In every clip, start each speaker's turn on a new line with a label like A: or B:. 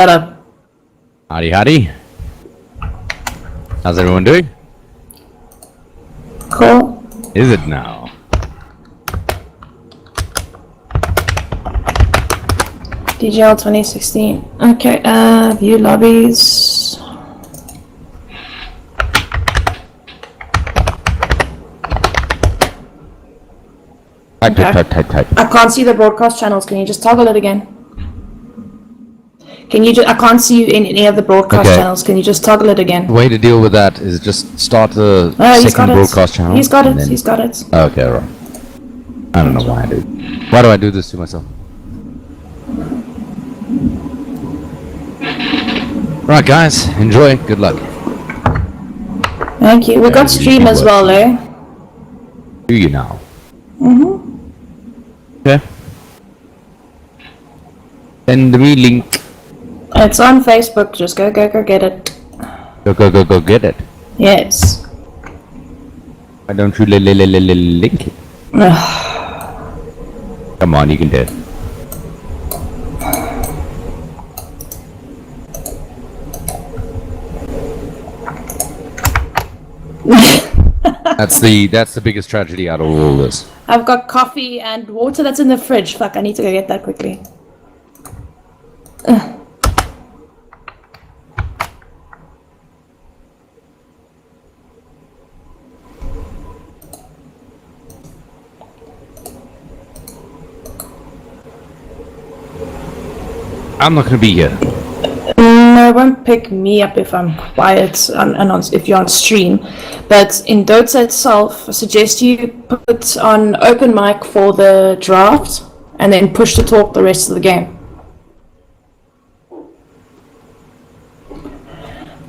A: Shut up.
B: Howdy, howdy. How's everyone doing?
A: Cool.
B: Is it now?
A: DGL 2016. Okay, view lobbies.
B: Type.
A: I can't see the broadcast channels. Can you just toggle it again? Can you I can't see you in any of the broadcast channels. Can you just toggle it again?
B: The way to deal with that is just start the second broadcast channel.
A: He's got it. He's got it.
B: Okay, right. I don't know why I do. Why do I do this to myself? Right, guys. Enjoy. Good luck.
A: Thank you. We got stream as well, eh?
B: Do you now? Okay. Send me link.
A: It's on Facebook. Just go get it.
B: Go get it.
A: Yes.
B: Why don't you link it? Come on, you can do it. That's the biggest tragedy out of all this.
A: I've got coffee and water that's in the fridge. Fuck, I need to go get that quickly.
B: I'm not gonna be here.
A: No, it won't pick me up if I'm quiet if you're on stream. But in Dota itself, I suggest you put on open mic for the draft and then push to talk the rest of the game.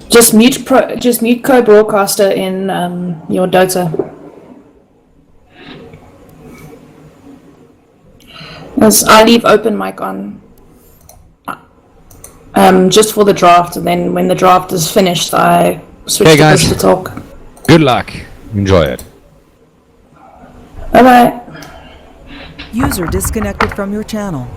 A: Just mute co-broadcaster in your Dota. As I leave open mic on. Just for the draft, and then when the draft is finished, I switch to push to talk.
B: Good luck. Enjoy it.
A: Bye bye.
C: User disconnected from your channel.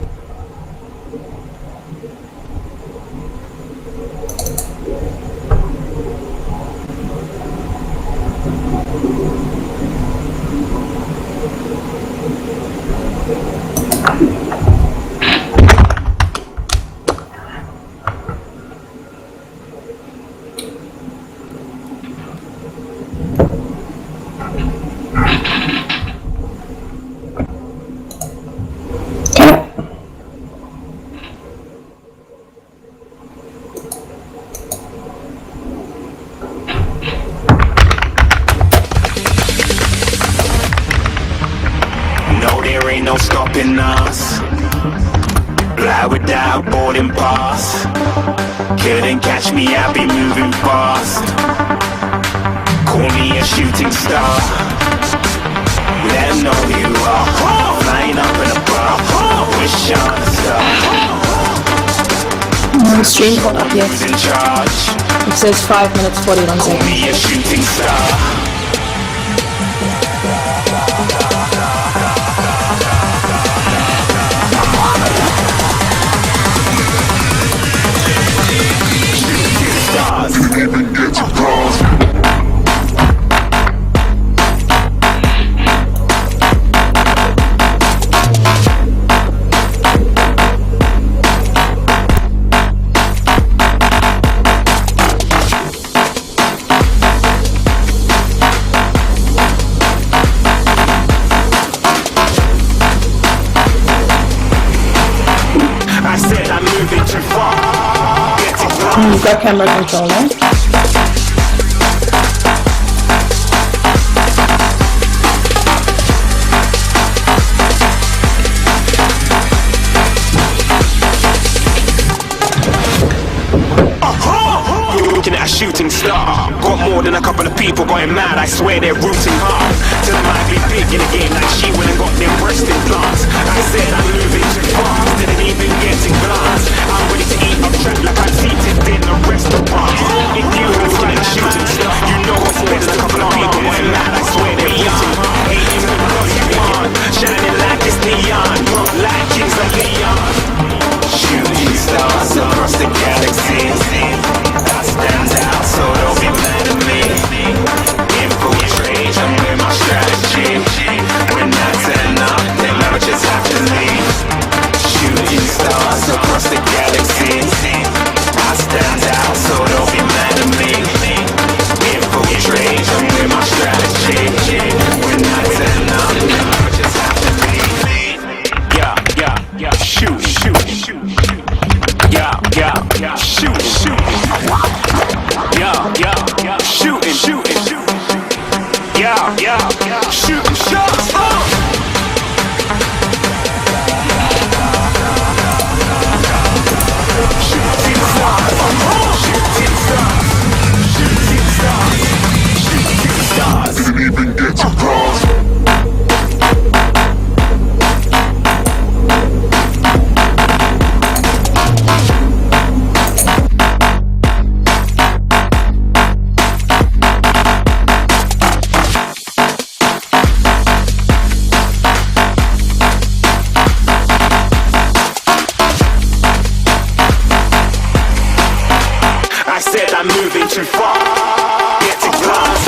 D: No stopping us. Fly without boarding pass. Couldn't catch me, I'll be moving fast. Call me a shooting star. Let them know who you are. Flying up in a bar. Wish on a star.
A: The stream got up yet.
D: Who's in charge?
A: It says 5 minutes 41
D: Call
A: seconds.
D: me a shooting star. I said I'm moving too far.
A: You've got camera control, eh?
D: Looking at a shooting star. Got more than a couple of people going mad. I swear they're rooting hard. Till I might be big in the game like she went and got them breast implants. I said I'm moving too fast. Didn't even get a glance. I'm ready to eat up track like I'm seated in a restaurant. If you were looking at a shooting star, you know what's more than a couple of people going mad. I swear they're rooting hard. Hating the blood you want. Shining like it's neon. Like Kings of Leon. Shooting stars across the galaxy. yeah, shooting, yeah, shooting, yeah, shooting shots. Shooting stars, shooting stars, shooting stars, shooting stars. Didn't even get to cross. I said I'm moving too far. Get to glass.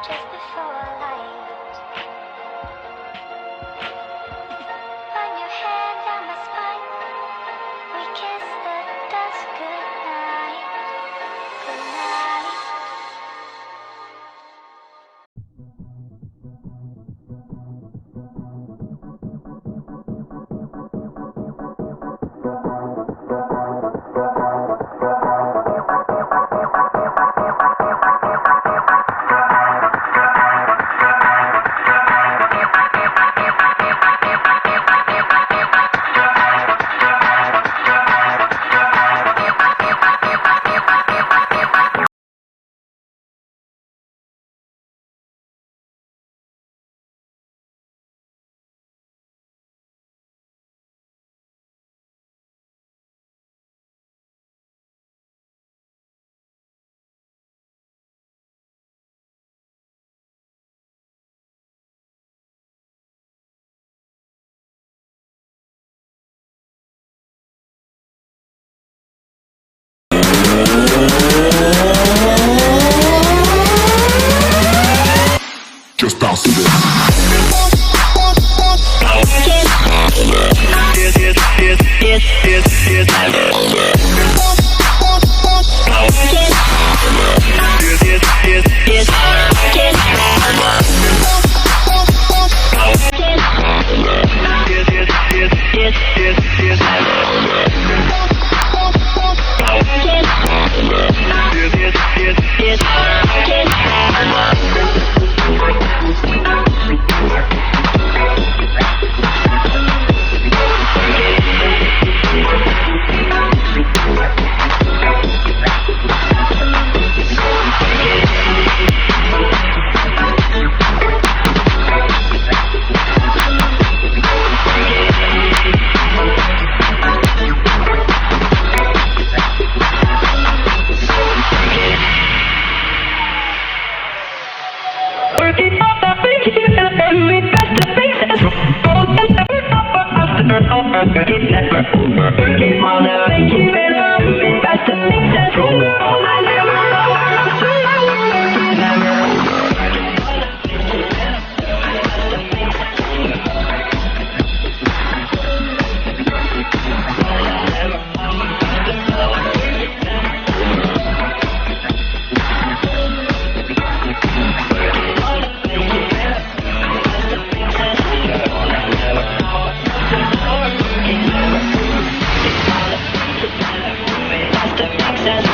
E: just before light. Run your hand down my spine. We kiss the dust goodnight. Goodnight.
D: Just bounce to this.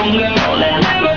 E: Longer, more than ever.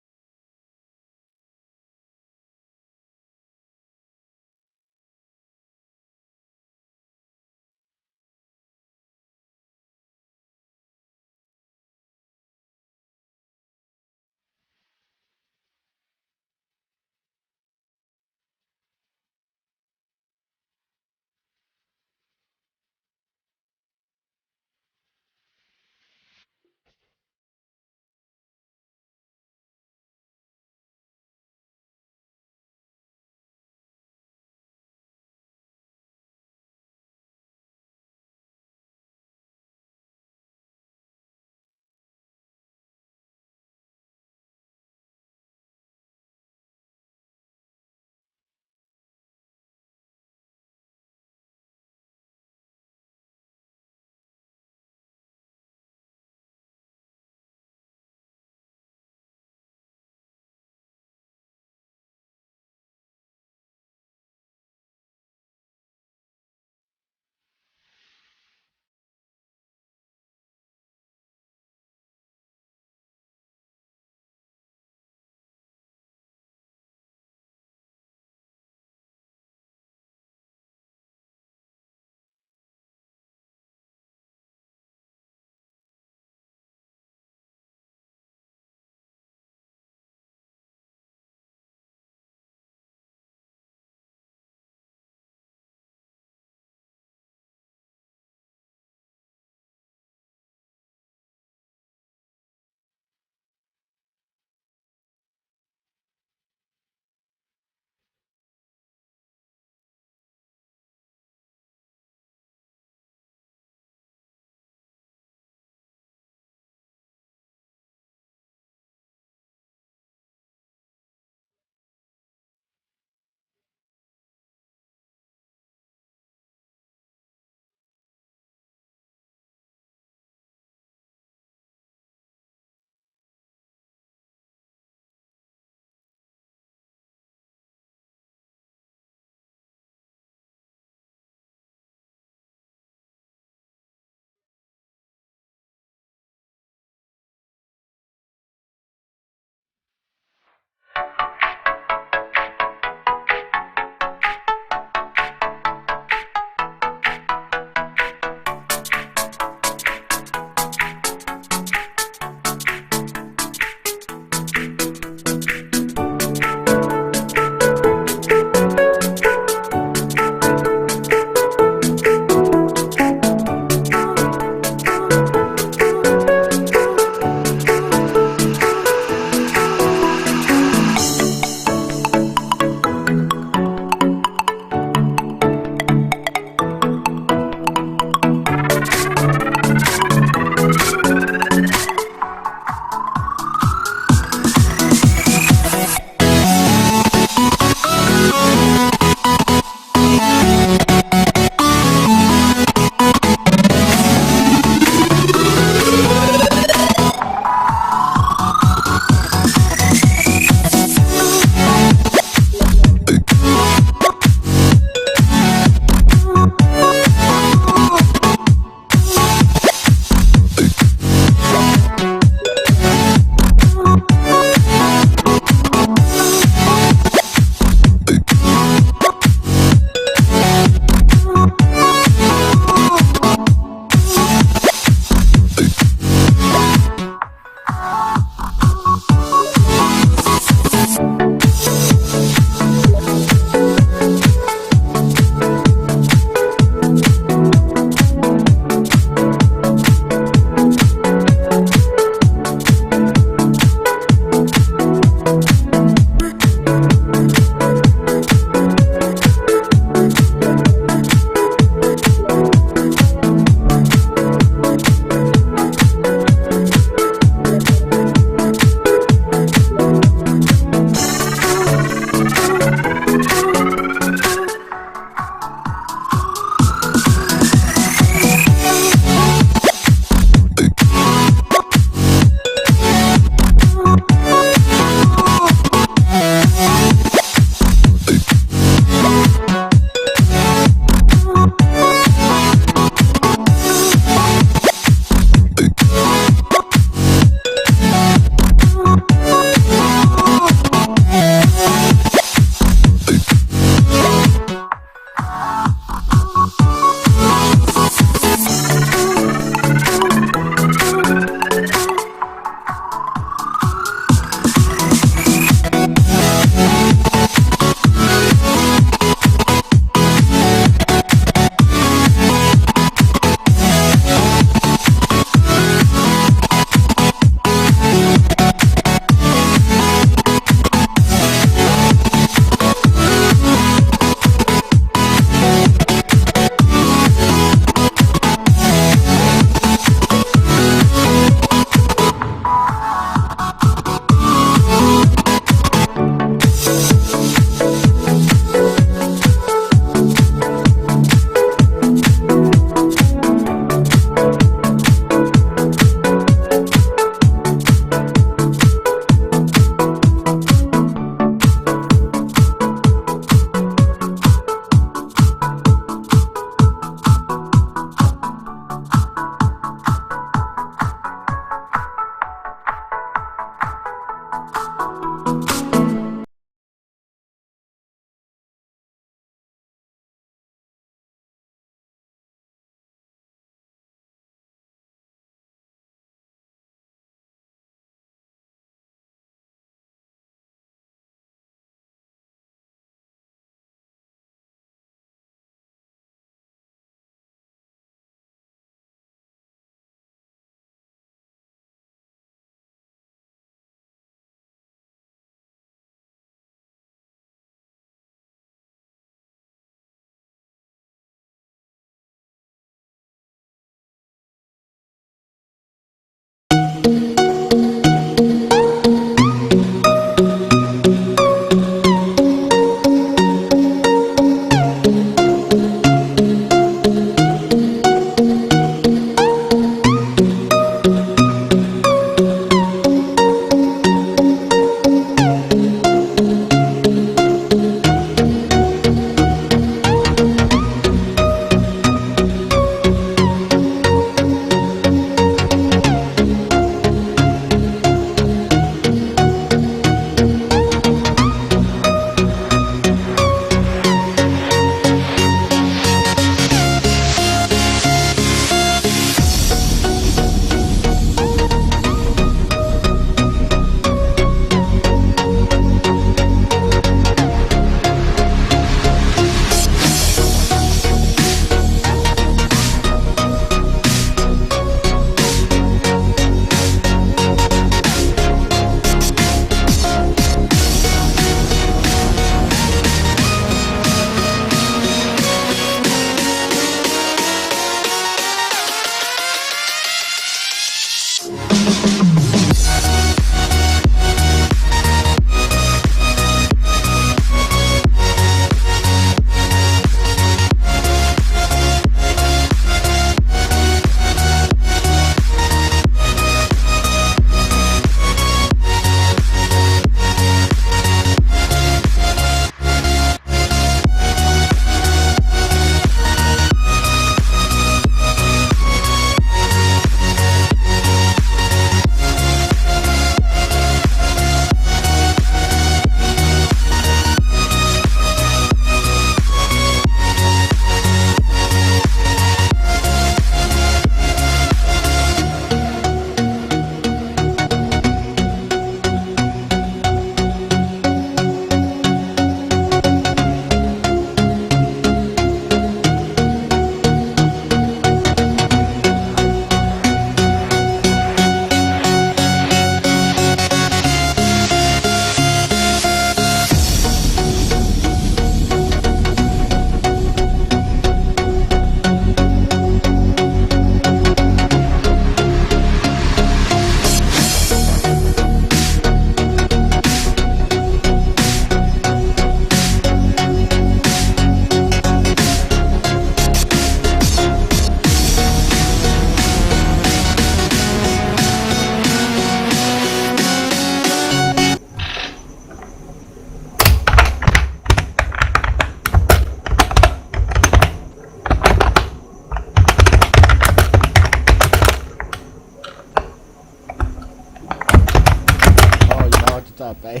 F: up, eh?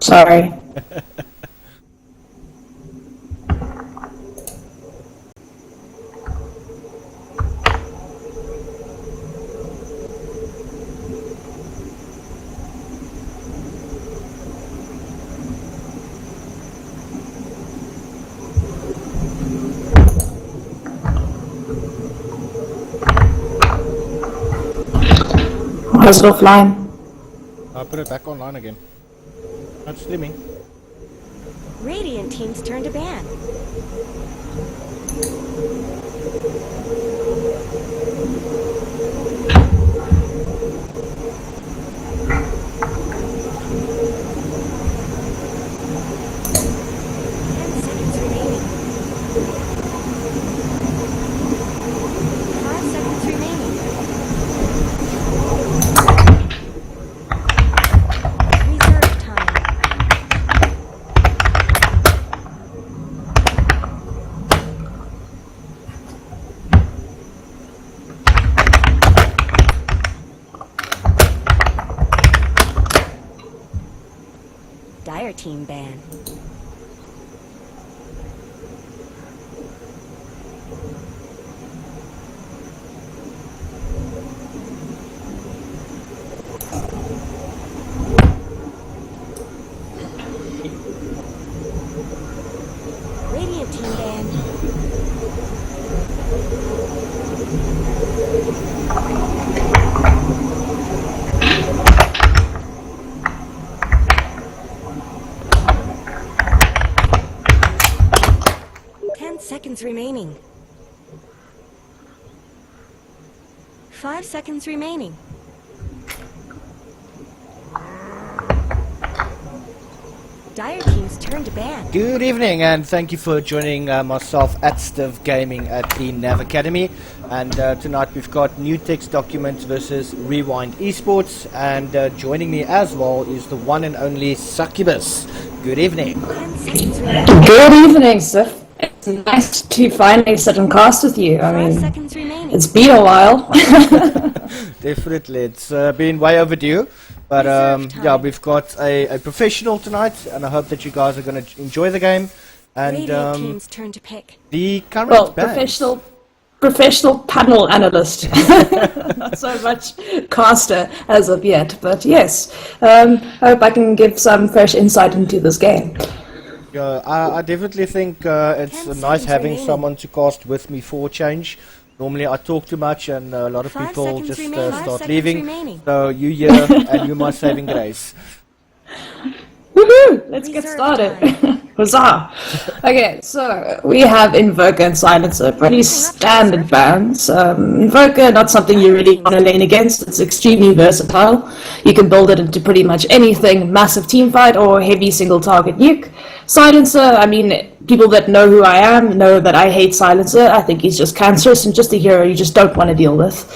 A: Sorry. How's it offline?
F: I'll put it back online again. Not streaming.
G: Radiant team's turn to ban. Dire team ban. Radiant team ban. 10 seconds remaining. 5 seconds remaining. Dire team's turn to ban.
F: Good evening, and thank you for joining myself at Stiv Gaming at the Nav Academy. And tonight we've got New Text Documents versus Rewind Esports, and joining me as well is the one and only Succubus. Good evening.
G: 10 seconds remaining.
A: Good evening, Sif. It's nice to finally sit and cast with you. I
G: 5
A: mean,
G: seconds remaining.
A: it's been a while.
F: Definitely, it's been way overdue. But yeah, we've got a professional tonight, and I hope that you guys are going to enjoy the game. And
G: Radiant team's turn to pick.
F: the current
A: Well,
F: bans.
A: professional panel analyst. Not so much caster as of yet, but yes. Hope I can give some fresh insight into this game.
F: Yeah, I definitely think it's
G: 10
F: nice
G: seconds
F: having
G: remaining.
F: someone to cast with me for a change. Normally I talk too much and a lot of
G: 5
F: people
G: seconds
F: just
G: remaining. 5
F: start
G: seconds
F: leaving.
G: remaining.
F: So you here and you my saving grace.
A: Woohoo! Let's get
G: Reserve
A: started.
G: time.
A: Huzzah! Okay, so we have Invoker and Silencer, pretty standard bans. Invoker, not something you really want to lane against. It's extremely versatile. You can build it into pretty much anything, massive team fight or heavy single target nuke. Silencer, I mean, people that know who I am know that I hate Silencer. I think he's just cancerous and just a hero you just don't want to deal with.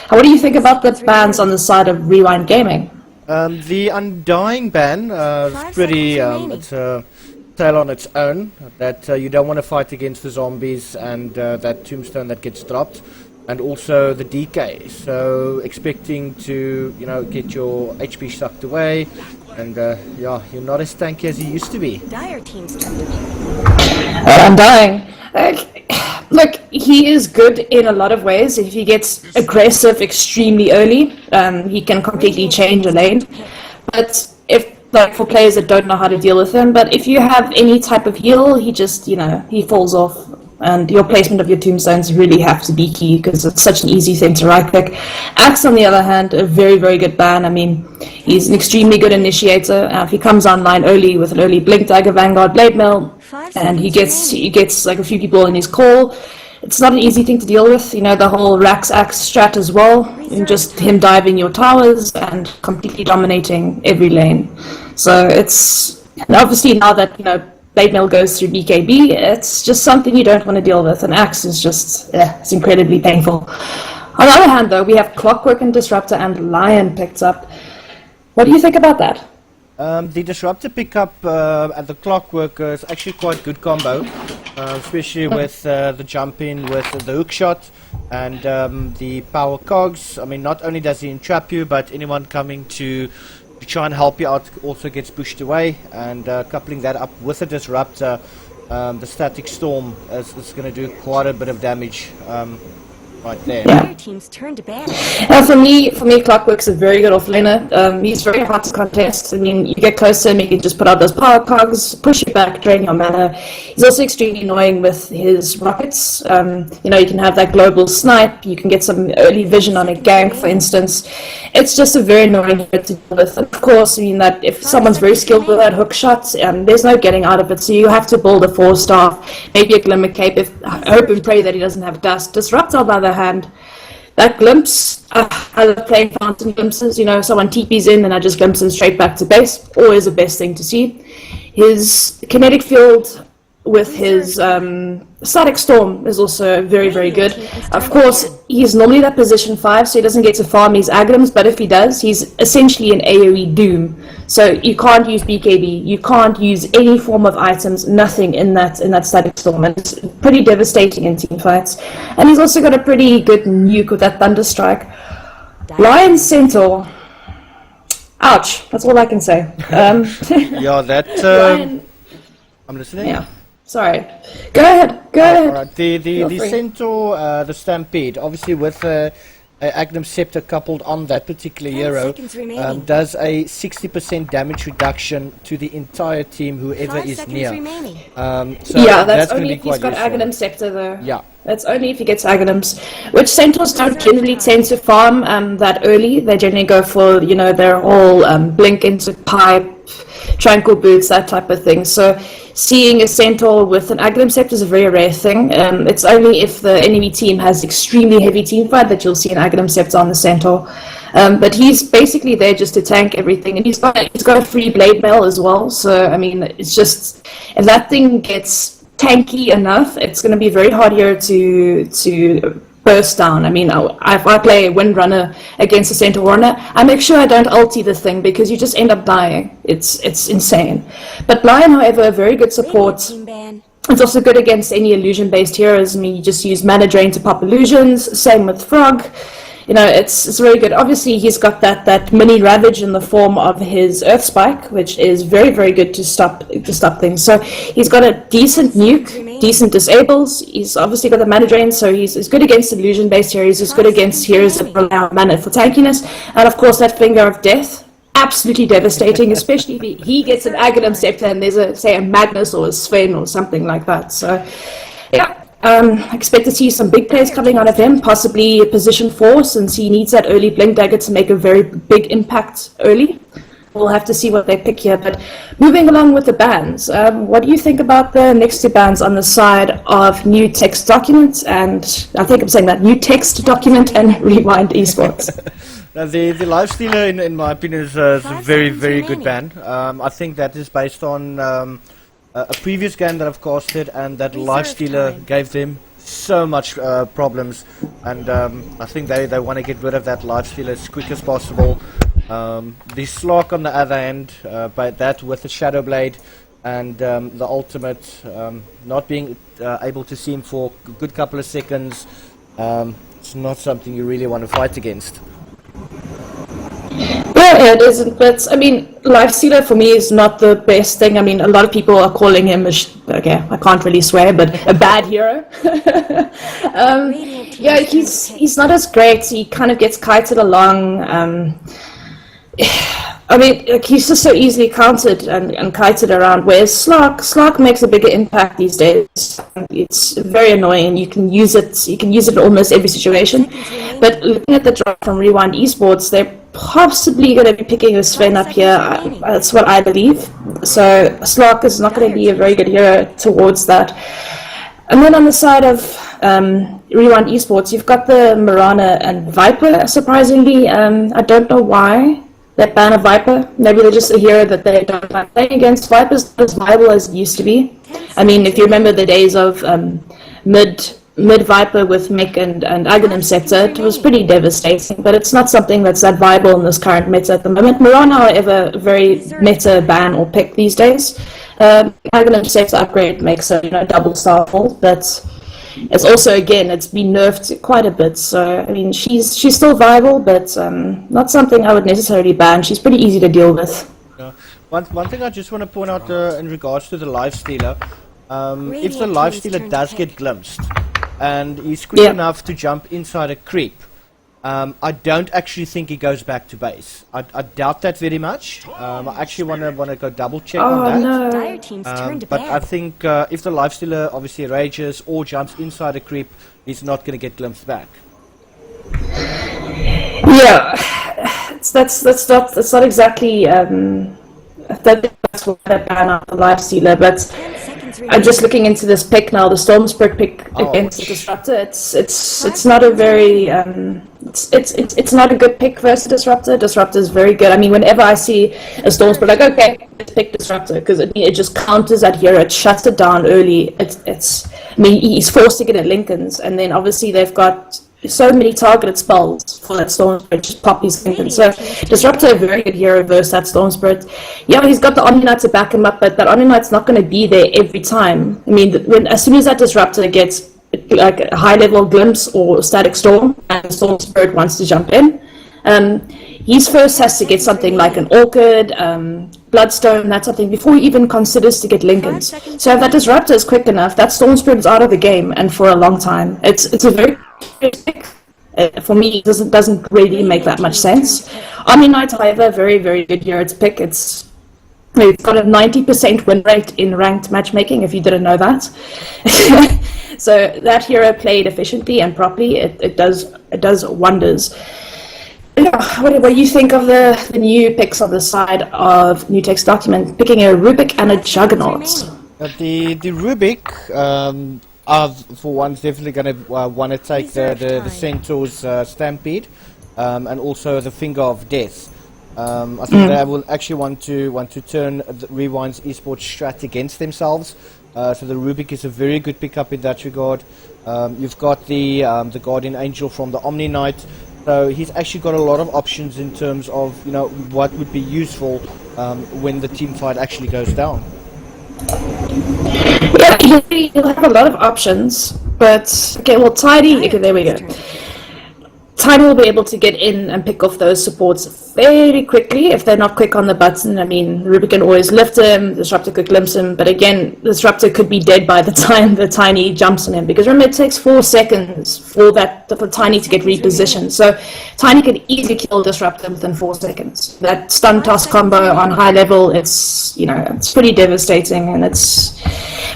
A: What do you think about the bans on the side of Rewind Gaming?
F: The Undying ban is
G: 5
F: pretty,
G: seconds remaining.
F: it's a tale on its own, that you don't want to fight against the zombies and that tombstone that gets dropped, and also the DK. So expecting to, you know, get your HP sucked away, and yeah, you're not as tanky as you used to be.
G: Dire team's turn to pick.
A: I'm dying. Look, he is good in a lot of ways. If he gets aggressive extremely early, he can completely change a lane. But if, like, for players that don't know how to deal with him, but if you have any type of heal, he just, you know, he falls off. And your placement of your tombstones really have to be key because it's such an easy thing to right click. Axe, on the other hand, a very, very good ban. I mean, he's an extremely good initiator. If he comes online early with an early Blink Dagger, Vanguard, Blade Mail,
G: 5
A: and he
G: seconds
A: gets like a few people in his call. It's not an easy thing to deal with, you know, the whole Rax Axe strat as well, and just him diving your towers and completely dominating every lane. So it's, and obviously now that, you know, Blade Mail goes through BKB, it's just something you don't want to deal with, and Axe is just, it's incredibly painful. On the other hand though, we have Clockwork and Disruptor and Lion picked up. What do you think about that?
F: The Disruptor pickup and the Clockwork is actually quite good combo, especially with the jump in with the hook shot and the power cogs. I mean, not only does he entrap you, but anyone coming to to try and help you out also gets pushed away, and coupling that up with a disruptor, the static storm is going to do quite a bit of damage right there.
G: Dire team's turn to ban.
A: For me, Clockwork's a very good offlaner. He's very hard to contest. I mean, you get close to him, he can just put out those power cogs, push you back, drain your mana. He's also extremely annoying with his rockets. You know, you can have that global snipe, you can get some early vision on a gank, for instance. It's just a very annoying hit to deal with. And of course, I mean, that if someone's very skilled with that hook shot, there's no getting out of it, so you have to build a 4-star, maybe a Glimmer Cape, hope and pray that he doesn't have dust. Disrupt, on the other hand, that glimpse, I love playing fountain glimpses, you know, someone TP's in and I just glimpse him straight back to base, always the best thing to see. His kinetic field with his static storm is also very, very good. Of course, he's normally that position 5, so he doesn't get to farm his Aghanim's, but if he does, he's essentially an AoE Doom. So you can't use BKB, you can't use any form of items, nothing in that static storm, and it's pretty devastating in team fights. And he's also got a pretty good nuke with that Thunderstrike. Lion Centaur. Ouch, that's all I can say.
F: Yeah, that...
A: Lion,
F: I'm listening.
A: yeah. Sorry. Go ahead.
F: Alright, the
A: free.
F: Centaur, the Stampede, obviously with a Aghanim Scepter coupled on that particular
G: 10
F: hero,
G: seconds remaining.
F: does a 60% damage reduction to the entire team, whoever
G: 5
F: is
G: seconds
F: near.
G: remaining.
F: So
A: Yeah, that's
F: gonna
A: only
F: be
A: if he's
F: quite
A: got
F: useful.
A: Aghanim Scepter, though.
F: Yeah.
A: That's only if he gets Aghanims, which Centaurs don't generally tend to farm that early. They generally go for, you know, their whole blink into pipe, tranquil boots, that type of thing. So seeing a Centaur with an Aghanim Scepter is a very rare thing. It's only if the enemy team has extremely heavy team fight that you'll see an Aghanim Scepter on the Centaur. But he's basically there just to tank everything, and he's got a free blade mail as well. So I mean, it's just, if that thing gets tanky enough, it's going to be very hard here to burst down. I mean, if I play a Windrunner against a Centaur Warner, I make sure I don't ulti the thing because you just end up dying. It's insane. But Lion, however, a very good support.
G: Team ban.
A: It's also good against any illusion-based heroes. I mean, you just use Mana Drain to pop illusions. Same with Frog. You know, it's very good. Obviously, he's got that mini Ravage in the form of his Earth Spike, which is very, very good to stop things. So he's got a decent nuke, decent disables. He's obviously got the Mana Drain, so he's good against illusion-based heroes. He's good against heroes that rely on mana for tankiness. And of course, that Finger of Death, absolutely devastating, especially if he gets an Aghanim Scepter and there's a Magnus or a Sven or something like that. So, yeah. I expect to see some big plays coming out of him, possibly a position 4, since he needs that early Blink Dagger to make a very big impact early. We'll have to see what they pick here. But moving along with the bans, what do you think about the next 2 bans on the side of New Text Document, and I think I'm saying that, New Text Document and Rewind Esports?
F: The Lifestealer, in my opinion, is a very, very good ban. I think that is based on a previous game that I've casted, and that Lifestealer gave them so much problems, and I think they want to get rid of that Lifestealer as quick as possible. The Slark on the other end, but that with the Shadow Blade and the ultimate, not being able to see him for a good couple of seconds, it's not something you really want to fight against.
A: Yeah, it isn't, but I mean, Lifestealer for me is not the best thing. I mean, a lot of people are calling him okay, I can't really swear, but a bad hero. Yeah, he's not as great. He kind of gets kited along. I mean, like, he's just so easily counted and kited around, whereas Slark makes a bigger impact these days. It's very annoying. You can use it in almost every situation. But looking at the drop from Rewind Esports, they're possibly going to be picking a Sven up here. That's what I believe. So Slark is not going to be a very good hero towards that. And then on the side of Rewind Esports, you've got the Mirana and Viper, surprisingly. I don't know why they ban a Viper. Maybe they're just a hero that they don't like playing against. Viper's not as viable as it used to be. I mean, if you remember the days of mid Viper with Mick and Aghanim Scepter, it was pretty devastating, but it's not something that's that viable in this current meta at the moment. Mirana, however, a very meta ban or pick these days. Aghanim Scepter upgrade makes a double star fall, but it's also, again, it's been nerfed quite a bit. So I mean, she's still viable, but not something I would necessarily ban. She's pretty easy to deal with.
F: Yeah. One thing I just want to point out in regards to the life stealer, if the
G: Radiant
F: life
G: team's
F: stealer
G: turn
F: does
G: to
F: get
G: pick.
F: glimpsed and he's quick
A: Yeah.
F: enough to jump inside a creep, I don't actually think he goes back to base. I doubt that very much. I actually want to go double check on
A: Oh
F: that.
A: no!
G: Dire team's turn to
F: But I
G: ban.
F: think if the life stealer obviously rages or jumps inside a creep, he's not going to get glimpsed back.
A: Yeah, that's not exactly that's what I ban out the life stealer, but
G: 10 seconds
A: I'm
G: remaining.
A: just looking into this pick now. The Storm Spirit pick against the Disruptor. It's not a very it's not a good pick versus Disruptor. Disruptor is very good. I mean, whenever I see a Storm Spirit, like, okay, let's pick Disruptor, because it just counters that hero. It shuts it down early. It's I mean, he's forced to get at Lincoln's, and then obviously they've got so many targeted spells for that Storm Spirit, just pop his Lincoln. So Disruptor, a very good hero versus that Storm Spirit. Yeah, he's got the Omni Knight to back him up, but that Omni Knight's not going to be there every time. I mean, as soon as that Disruptor gets like a high level glimpse or static storm, and the Storm Spirit wants to jump in, he's first has to get something like an Orchid, Bloodstone, that something, before he even considers to get Lincolns. So if that Disruptor is quick enough, that Storm Spirit is out of the game, and for a long time. It's a very pick. For me, it doesn't really make that much sense. Omni Knight, however, very, very good hero to pick. It's got a 90% win rate in ranked matchmaking, if you didn't know that. So that hero played efficiently and properly, it does wonders. Yeah, what do you think of the new picks on the side of New Text Document, picking a Rubik and a Juggernaut?
F: The Rubik, for one's definitely going to want to take the Centaur's Stampede, and also the Finger of Death. I think they will actually want to turn Rewind's esports strat against themselves. So the Rubik is a very good pickup in that regard. You've got the Guardian Angel from the Omni Knight. So he's actually got a lot of options in terms of what would be useful when the team fight actually goes down.
A: Yeah, you'll have a lot of options, but okay, well, Tidy, okay, there we go. Tidy will be able to get in and pick off those supports very quickly if they're not quick on the button. I mean, Rubik can always lift him, Disruptor could glimpse him, but again, Disruptor could be dead by the time the Tiny jumps on him, because remember, it takes 4 seconds for Tiny to get repositioned, so Tiny could easily kill Disruptor within 4 seconds. That stun toss combo on high level, it's pretty devastating, and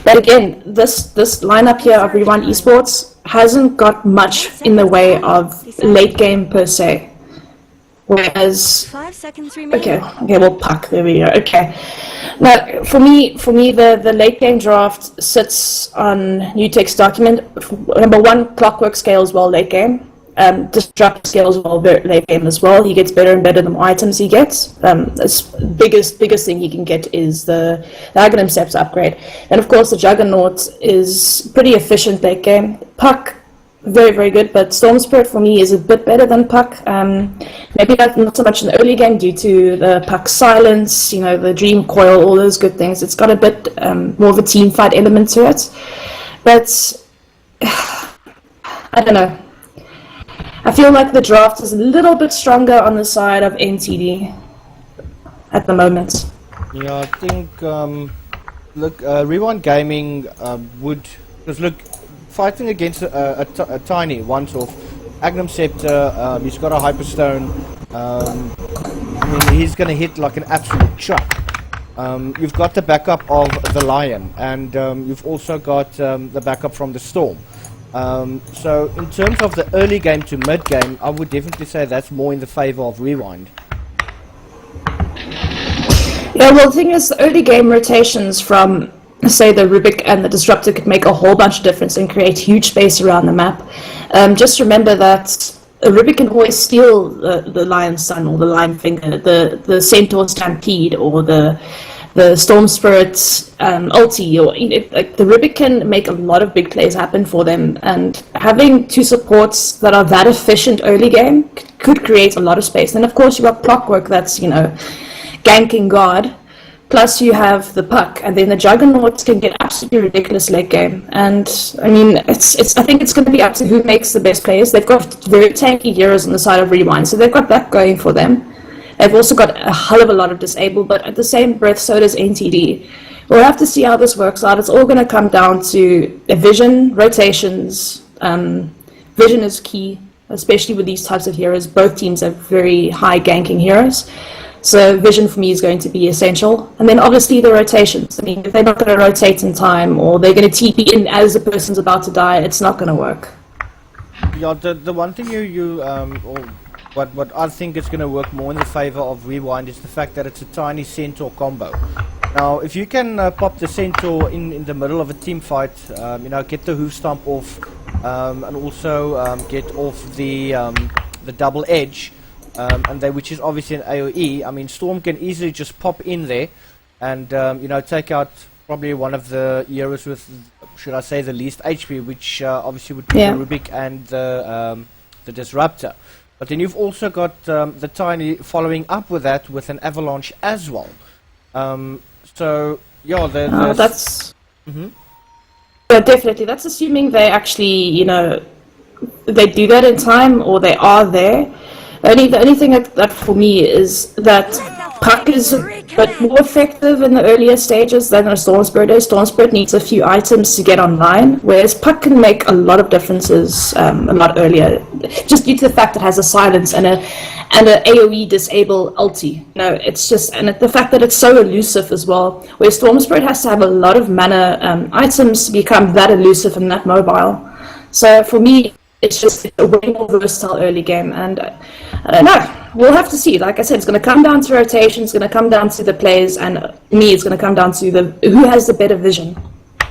A: but again, this lineup here of Rewind Esports hasn't got much in the way of late game per se. Whereas
G: 5 seconds remaining.
A: okay, well, Puck, there we go. Okay, now for me, the late game draft sits on New Text Document. Number 1, Clockwork scales well late game. Disrupt scales well late game as well. He gets better and better the more items he gets. The biggest thing he can get is the Aghanim Scepter upgrade, and of course the Juggernaut is pretty efficient late game. Puck, very, very good, but Storm Spirit for me is a bit better than Puck. Maybe not so much in the early game due to the Puck silence, the Dream Coil, all those good things. It's got a bit more of a team fight element to it, but I don't know. I feel like the draft is a little bit stronger on the side of NTD at the moment.
F: Yeah, I think Rewind Gaming would, because look, fighting against a Tiny once-off, Aghanim Scepter, he's got a Hyperstone. I mean, he's going to hit like an absolute truck. You've got the backup of the Lion, and you've also got the backup from the Storm. So in terms of the early game to mid game, I would definitely say that's more in the favor of Rewind.
A: Yeah, well, the thing is, the early game rotations from, say, the Rubik and the Disruptor could make a whole bunch of difference and create huge space around the map. Just remember that Rubik can always steal the Lion's Sun or the Lion Finger, the Centaur Stampede, or the Storm Spirit ulti, or like the Rubik can make a lot of big plays happen for them, and having 2 supports that are that efficient early game could create a lot of space. And of course you got Clockwork that's ganking God, Plus you have the puck, and then the Juggernauts can get absolutely ridiculous late game. And I mean, it's. I think it's going to be up to who makes the best players. They've got very tanky heroes on the side of Rewind, so they've got that going for them. They've also got a hell of a lot of disable, but at the same breath, so does NTD. We'll have to see how this works out. It's all going to come down to vision, rotations. Vision is key, especially with these types of heroes. Both teams have very high ganking heroes. So vision for me is going to be essential. And then obviously the rotations. I mean, if they're not going to rotate in time or they're going to TP in as the person's about to die, it's not going to work.
F: Yeah, the one thing or what I think is going to work more in the favor of Rewind is the fact that it's a tiny Centaur combo. Now, if you can pop the Centaur in the middle of a team fight, get the hoof stomp off, and also get off the double edge, which is obviously an AoE. I mean, Storm can easily just pop in there and take out probably one of the heroes with, should I say, the least HP, which obviously would be the Rubik and the Disruptor. But then you've also got the Tiny following up with that with an Avalanche as well. So yeah,
A: that's yeah, definitely. That's assuming they actually, they do that in time or they are there. The only thing that for me is that Puck is a bit more effective in the earlier stages than a Storm Spirit is. Storm Spirit needs a few items to get online, whereas Puck can make a lot of differences a lot earlier, just due to the fact it has a silence and a AoE disable ulti. It's just, and the fact that it's so elusive as well, where Storm Spirit has to have a lot of mana items to become that elusive and that mobile. So for me, it's just a way more versatile early game, and I don't know. We'll have to see. Like I said, it's going to come down to rotation, it's going to come down to the players, and me, it's going to come down to who has the better vision.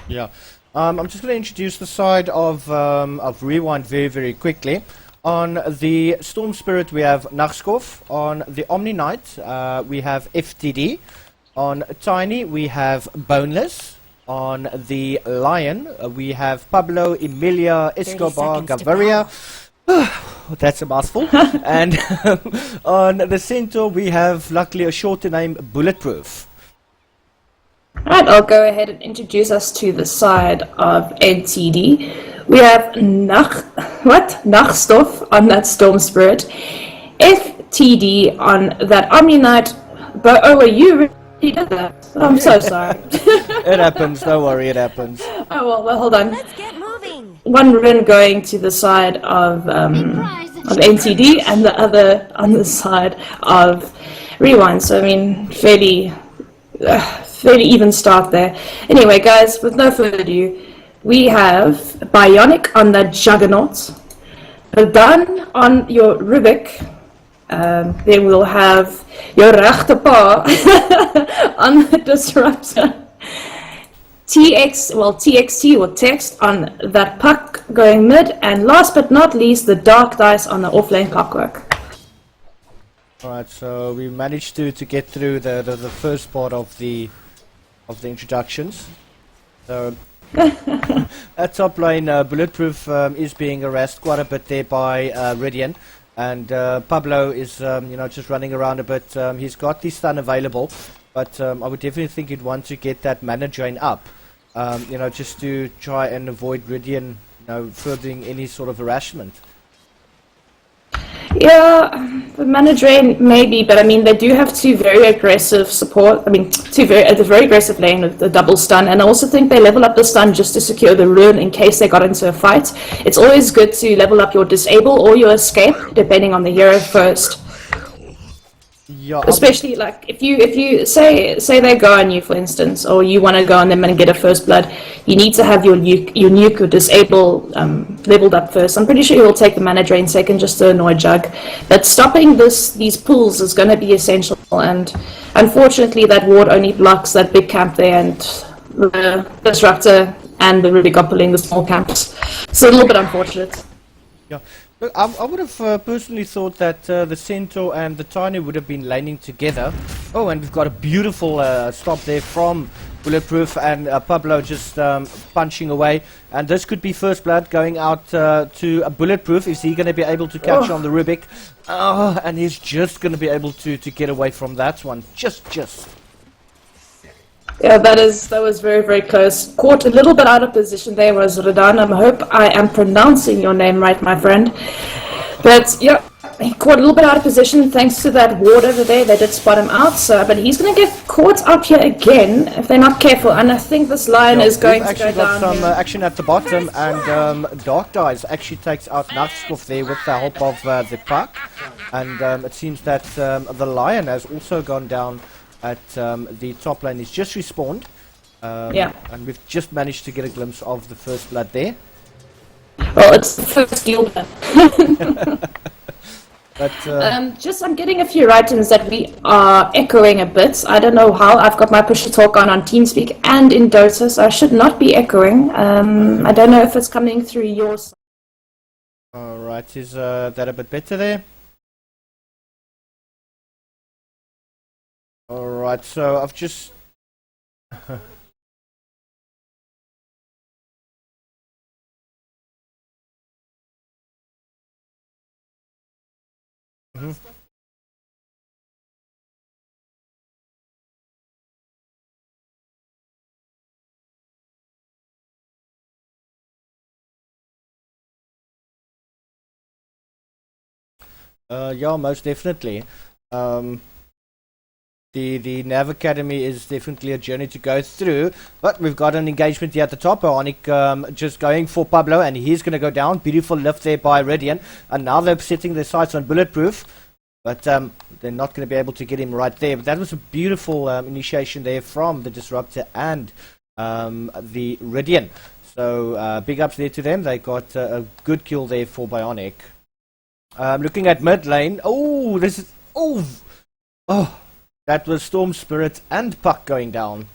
F: Yeah. I'm just going to introduce the side of Rewind very, very quickly. On the Storm Spirit, we have Nachskov. On the Omni Knight, we have FTD. On Tiny, we have Boneless. On the Lion, we have Pablo Emilia Escobar Gaviria. That's a mouthful. And on the Centaur, we have, luckily, a shorter name, Bulletproof.
A: Alright, I'll go ahead and introduce us to the side of NTD. We have Nachstoff on that Storm Spirit, FTD on that Omni Knight. But oh, you really did that. I'm so sorry.
F: It happens, don't worry, it happens.
A: Oh, well, hold on.
G: Let's get moving.
A: One run going to the side of NTD and the other on the side of Rewind. So, I mean, fairly even start there. Anyway, guys, with no further ado, we have Bionic on the Juggernaut, Radan on your Rubik. Then we'll have your Rachterpaar on the Disruptor. TXT or Text on that Puck going mid, and last but not least, the Dark Dice on the offlane Clockwork.
F: Alright, so we managed to get through the first part of the introductions. So at top lane, Bulletproof is being harassed quite a bit there by Ridian. And Pablo is, just running around a bit. He's got the stun available, but I would definitely think he'd want to get that mana drain up, just to try and avoid Ridian, furthering any sort of harassment.
A: Yeah, the mana drain maybe, but I mean they do have two very aggressive support. I mean, a very aggressive lane with the double stun, and I also think they level up the stun just to secure the rune in case they got into a fight. It's always good to level up your disable or your escape, depending on the hero first.
F: Yeah,
A: especially like if you say they go on you, for instance, or you want to go on them and get a first blood, you need to have your nuke or disable leveled up first. I'm pretty sure you'll take the mana drain second just to annoy Jug, but stopping these pulls is going to be essential, and unfortunately that ward only blocks that big camp there, and the Disruptor and the Rubik are pulling the small camps. It's a little bit unfortunate.
F: Yeah. Look, I would have personally thought that the Centaur and the Tiny would have been laning together. Oh, and we've got a beautiful stop there from Bulletproof, and Pablo just punching away. And this could be first blood going out to Bulletproof. Is he going to be able to catch on the Rubik? Oh, and he's just going to be able to get away from that one. Just.
A: Yeah, that was very, very close. Caught a little bit out of position there was Radan. I hope I am pronouncing your name right, my friend. But yeah, he caught a little bit out of position thanks to that ward over there. They did spot him out, so but he's going to get caught up here again if they're not careful. And I think this lion is going to go
F: We've actually got
A: down.
F: some
A: Here.
F: action at the bottom, and Dark Dice actually takes out Nachtskov there with the help of the puck. And it seems that the lion has also gone down at the top lane. He's just respawned.
A: Yeah.
F: And we've just managed to get a glimpse of the first blood there.
A: Well, it's the first guild.
F: But
A: I'm getting a few write-ins that we are echoing a bit. I don't know how. I've got my push to talk on TeamSpeak and in Dota, so I should not be echoing. I don't know if it's coming through your side.
F: alright, is that a bit better there? Alright, so I've just... yeah, most definitely. The Nav Academy is definitely a journey to go through, but we've got an engagement here at the top. Bionic just going for Pablo, and he's going to go down. Beautiful lift there by Radiant, and now they're setting their sights on Bulletproof, but they're not going to be able to get him right there. But that was a beautiful initiation there from the Disruptor and the Radiant. So big ups there to them. They got a good kill there for Bionic. Looking at mid lane. Oh, this is that was Storm Spirit and Puck going down.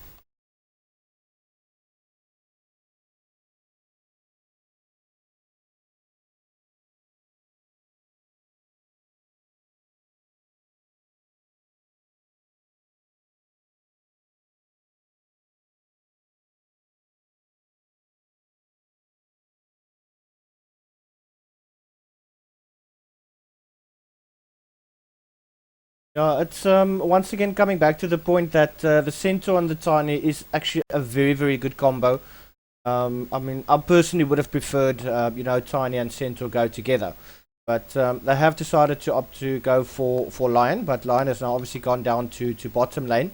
F: Yeah, it's once again coming back to the point that the Centaur and the Tiny is actually a very, very good combo. I mean, I personally would have preferred, Tiny and Centaur go together. But they have decided to opt to go for Lion, but Lion has now obviously gone down to bottom lane.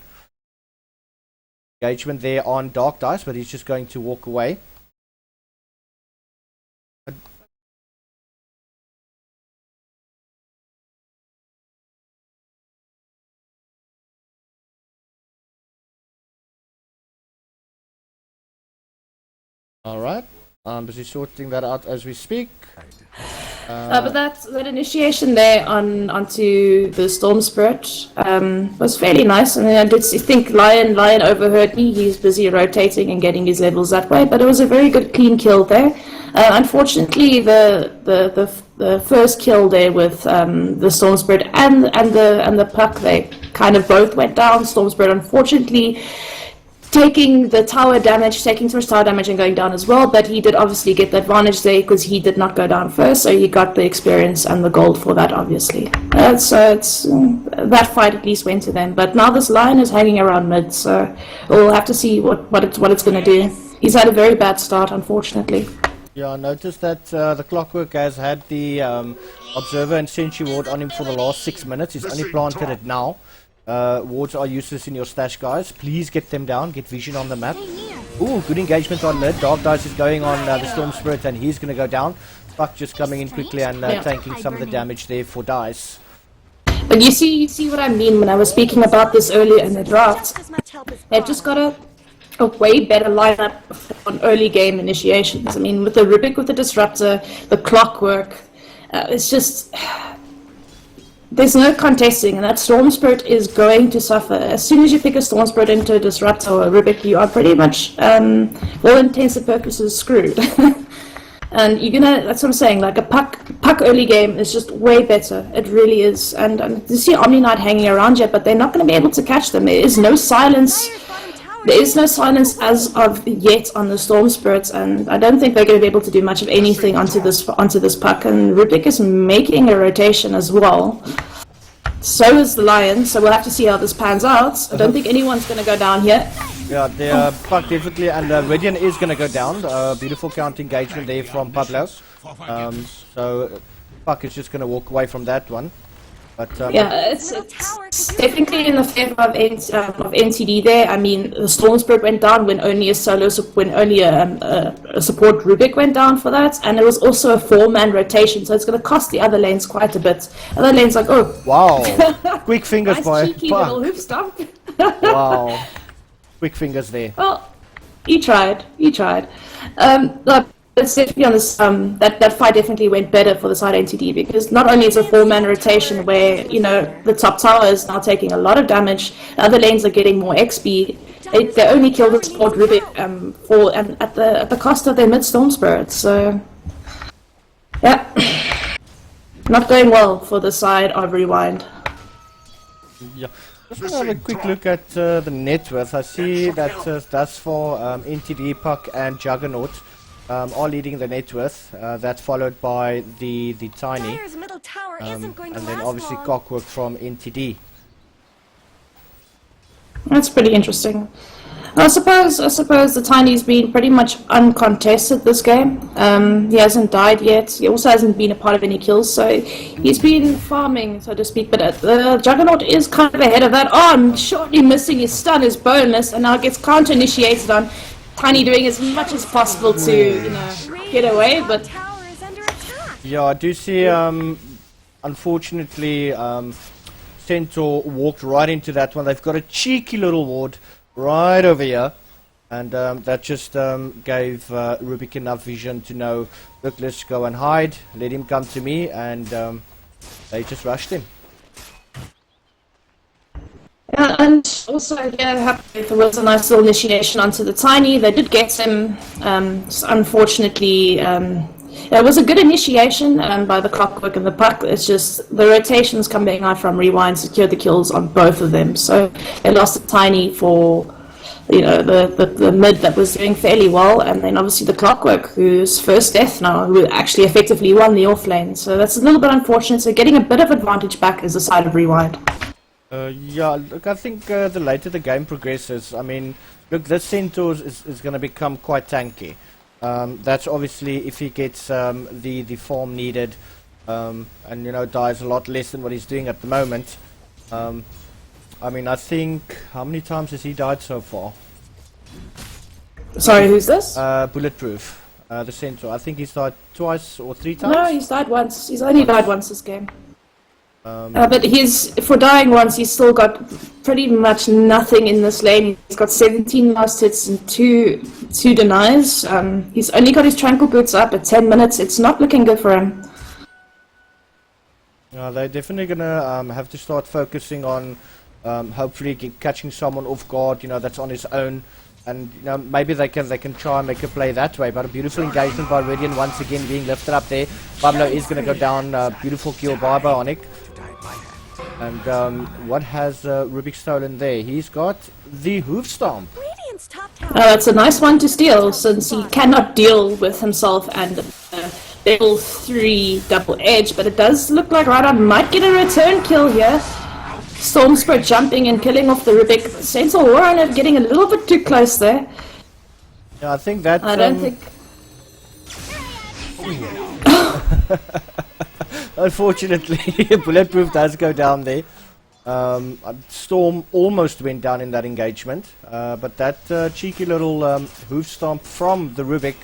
F: Engagement there on Dark Dice, but he's just going to walk away. Alright, I'm busy sorting that out as we speak.
A: But that initiation there onto the Storm Spirit was fairly nice. And I did think Lion overheard me. He's busy rotating and getting his levels that way. But it was a very good clean kill there. Unfortunately, the first kill there with the Storm Spirit and the Puck, they kind of both went down. Storm Spirit, unfortunately, taking too much tower damage and going down as well, but he did obviously get the advantage there because he did not go down first, so he got the experience and the gold for that, obviously. So it's that fight at least went to them, but now this Lion is hanging around mid, so we'll have to see what it's going to do. He's had a very bad start, unfortunately.
F: Yeah, I noticed that the Clockwork has had the Observer and Sentry Ward on him for the last 6 minutes. He's only planted it now. Wards are useless in your stash, guys. Please get them down, get vision on the map. Ooh, good engagement on mid. Dark Dice is going on the Storm Spirit, and he's going to go down. Puck just coming in quickly and tanking some of the damage there for Dice.
A: But you see what I mean when I was speaking about this earlier in the draft. They've just got a way better lineup on early game initiations. I mean, with the Rubik, with the Disruptor, the Clockwork, it's just... There's no contesting, and that Storm Spirit is going to suffer. As soon as you pick a Storm Spirit into a Disruptor or a Rubik, you are pretty much, for all intents and purposes, screwed. And that's what I'm saying, like a Puck early game is just way better. It really is. And you see Omni Knight hanging around yet, but they're not going to be able to catch them. There is no silence. There is no silence as of yet on the Storm Spirits, and I don't think they're going to be able to do much of anything onto this Puck. And Rubik is making a rotation as well. So is the Lion, so we'll have to see how this pans out. I don't think anyone's going to go down here.
F: Yeah, the Puck definitely, and Radiant is going to go down. Beautiful counter engagement there from Pablo. So Puck is just going to walk away from that one. But
A: Yeah, it's definitely in the favor of NTD there. I mean, the Storm Spirit went down when only a support Rubik went down for that, and it was also a 4-man rotation, so it's going to cost the other lanes quite a bit. Other lanes like, oh,
F: wow, quick fingers
A: nice
F: by
A: cheeky little
F: Puck.
A: hoof stomp.
F: Wow, quick fingers there.
A: Well, he tried. But it's definitely on this. That fight definitely went better for the side NTD because not only is a 4-man rotation where the top tower is now taking a lot of damage, the other lanes are getting more XP. They only killed the support Rubik at the cost of their mid Storm Spirits. So yeah, not going well for the side of Rewind.
F: Yeah. Just have a quick look at the net worth. I see that thus far NTD, Puck and Juggernaut are leading the net worth. That's followed by the Tiny,
G: Dire's middle tower isn't going to
F: and then
G: last
F: obviously
G: long.
F: Cockwork from NTD.
A: That's pretty interesting. I suppose the Tiny's been pretty much uncontested this game. He hasn't died yet. He also hasn't been a part of any kills, so he's been farming, so to speak. But the Juggernaut is kind of ahead of that. Oh, I'm shortly missing his stun, his bonus, and now gets counter-initiated on. Tiny doing as much as possible to, get away, but
G: Tower is under attack.
F: Yeah, I do see. Unfortunately, Centaur walked right into that one. They've got a cheeky little ward right over here, and that just gave Rubik enough vision to know, look, let's go and hide, let him come to me, and they just rushed him.
A: and also, there was a nice little initiation onto the Tiny. They did get him. Unfortunately, it was a good initiation by the Clockwork and the Puck. It's just the rotations coming out from Rewind secured the kills on both of them. So they lost the Tiny for the mid that was doing fairly well, and then obviously the Clockwork, who's first death now, who actually effectively won the off lane. So that's a little bit unfortunate. So getting a bit of advantage back is the side of Rewind.
F: Yeah, look, I think the later the game progresses, I mean, look, this Centaur is going to become quite tanky. That's obviously if he gets the form needed, and dies a lot less than what he's doing at the moment. I mean, I think, how many times has he died so far?
A: Sorry, who's this?
F: Bulletproof, the Centaur. I think he's died twice or 3 times.
A: No, he's died once. He's only died once this game. But for dying once, he's still got pretty much nothing in this lane. He's got 17 last hits and two denies. He's only got his Tranquil Boots up at 10 minutes. It's not looking good for him.
F: They're definitely going to have to start focusing on hopefully catching someone off guard, that's on his own. And maybe they can try and make a play that way. But a beautiful engagement by Radiant once again being lifted up there. Pablo is going to go down. Beautiful kill by Bionic. And what has Rubik stolen there? He's got the Hoof Stomp.
G: Radiant's top tower.
A: It's a nice one to steal since he cannot deal with himself and level 3 double edge. But it does look like Rhydon might get a return kill here. Storm Spirit jumping and killing off the Rubik. Centaur Warren getting a little bit too close there.
F: Yeah, I think that.
A: I don't think.
F: Unfortunately, Bulletproof does go down there. Storm almost went down in that engagement, but that cheeky little hoof stomp from the Rubik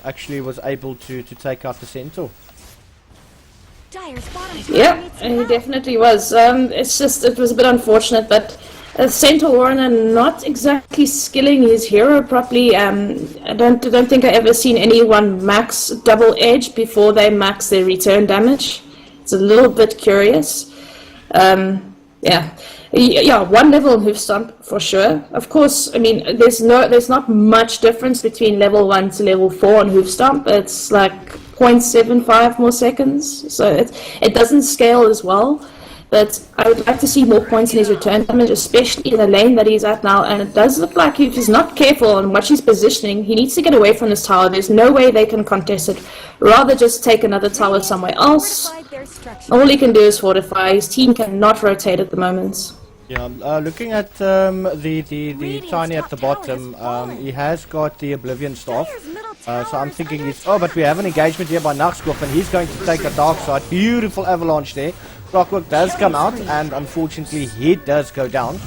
F: actually was able to take out the Centaur.
G: Dire's bottom
A: Yeah,
G: tower needs
A: he
G: help.
A: definitely was. It was a bit unfortunate, but Centaur Warren not exactly skilling his hero properly. I don't think I ever seen anyone max double edge before they max their return damage. It's a little bit curious. Yeah, one level hoof stomp for sure. Of course, I mean there's not much difference between level 1 to level 4 on hoof stomp. It's like 0.75 more seconds, so it doesn't scale as well. But I would like to see more points in his return damage, especially in the lane that he's at now. And it does look like if he's not careful on what he's positioning, he needs to get away from this tower. There's no way they can contest it. Rather just take another tower somewhere else.
G: Fortified their structure.
A: All he can do is fortify. His team cannot rotate at the moment.
F: Yeah, looking at the Tiny at the bottom, he has got the Oblivion Staff. So I'm thinking he's... Oh, but we have an engagement here by Nachtskopf, and he's going to take a Dark Side. Beautiful avalanche there. Clockwork does come out, and unfortunately he does go down.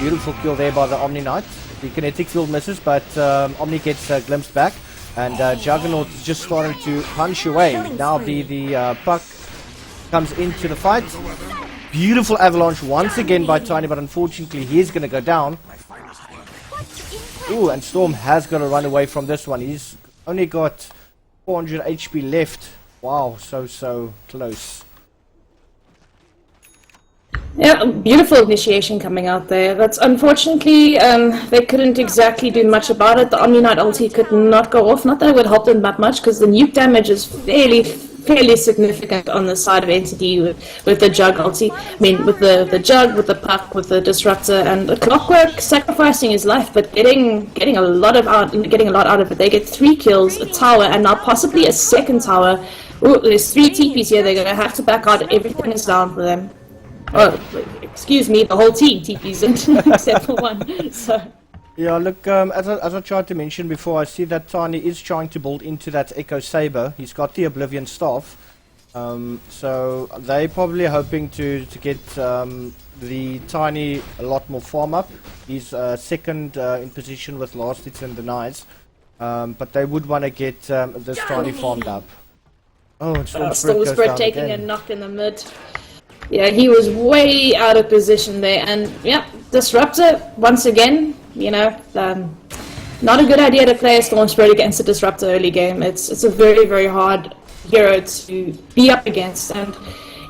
F: Beautiful kill there by the Omni Knight. The kinetic field misses, but Omni gets glimpsed back, and Juggernaut is just starting to punch away. Now the puck comes into the fight. Beautiful avalanche once again by Tiny, but unfortunately he's going to go down. Ooh, and Storm has got to run away from this one. He's only got 400 HP left. Wow, so close.
A: Yeah, beautiful initiation coming out there. That's unfortunately, they couldn't exactly do much about it. The Omni Knight ulti could not go off. Not that it would help them that much, because the nuke damage is fairly significant on the side of Entity with the Jug ulti. I mean, with the Jug, with the Puck, with the Disruptor, and the Clockwork sacrificing his life, but getting a lot out of it. They get 3 kills, a tower, and now possibly a second tower. Ooh, there's 3 TPs here. They're gonna have to back out. Everything is down for them. Oh, excuse me, the whole team TP's in, except for one. So.
F: Yeah, look, as I tried to mention before, I see that Tiny is trying to build into that Echo Saber. He's got the Oblivion Staff. So they're probably hoping to get the Tiny a lot more farm up. He's second in position with Last Hits and Denies. But they would want to get this Tiny farmed up. Oh, and
A: Stormspread taking a knock in the mid. Yeah, he was way out of position there, and yeah, Disruptor once again. You know, not a good idea to play a Stormspread against a Disruptor early game. It's a very hard hero to be up against, and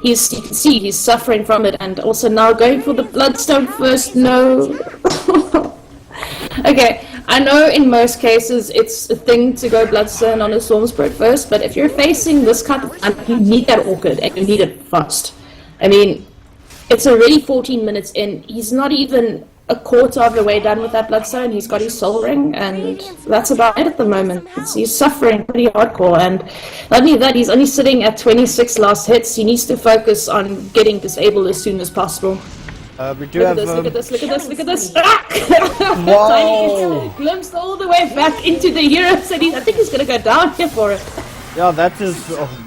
A: you can see he's suffering from it, and also now going for the Bloodstone first. No. Okay, I know in most cases it's a thing to go Bloodstone on a Stormspread first, but if you're facing this kind of, you need that Orchid, and you need it fast. I mean, it's already 14 minutes in. He's not even a quarter of the way done with that Bloodstone. He's got his Soul Ring, and that's about it at the moment. He's suffering pretty hardcore, and not only that, he's only sitting at 26 last hits. He needs to focus on getting disabled as soon as possible.
F: We do have...
A: Look at this.
F: Wow!
A: Tiny gets glimpsed all the way back into the Euros, and I think he's going to go down here for it.
F: Yeah, that is,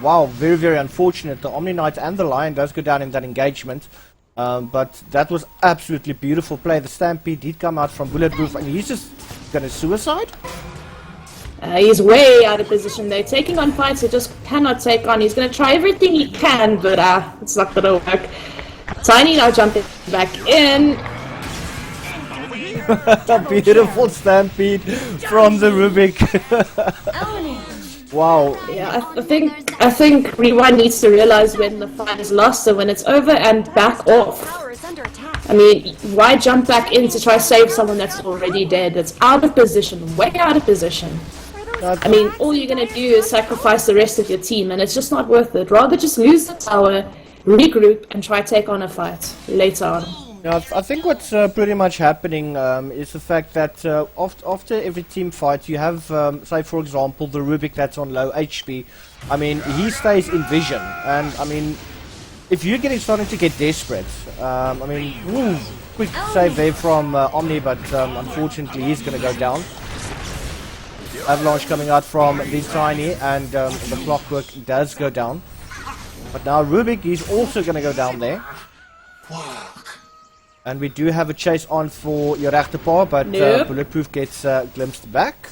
F: wow, very unfortunate. The Omni Knight and the Lion does go down in that engagement. But that was absolutely beautiful play. The Stampede did come out from Bulletproof, and he's just going to suicide?
A: He's way out of position there. Taking on fights he just cannot take on. He's going to try everything he can, but it's not going to work. Tiny now jumping back in.
F: Beautiful Stampede from the Rubik. Wow.
A: Yeah, I think Rewind needs to realize when the fight is lost and when it's over and back off. I mean, why jump back in to try to save someone that's already dead? That's out of position, way out of position. I mean, all you're gonna do is sacrifice the rest of your team, and it's just not worth it. Rather just lose the tower, regroup, and try to take on a fight later on.
F: Yeah, I think what's pretty much happening is the fact that after every team fight you have, say for example, the Rubik that's on low HP. I mean, he stays in vision, and I mean, if you're starting to get desperate, I mean, quick save there from Omni, but unfortunately he's going to go down. Avalanche coming out from the Tiny, and the Clockwork does go down. But now Rubik, he's also going to go down there. And we do have a chase on for Joragtepa, but Bulletproof gets glimpsed back.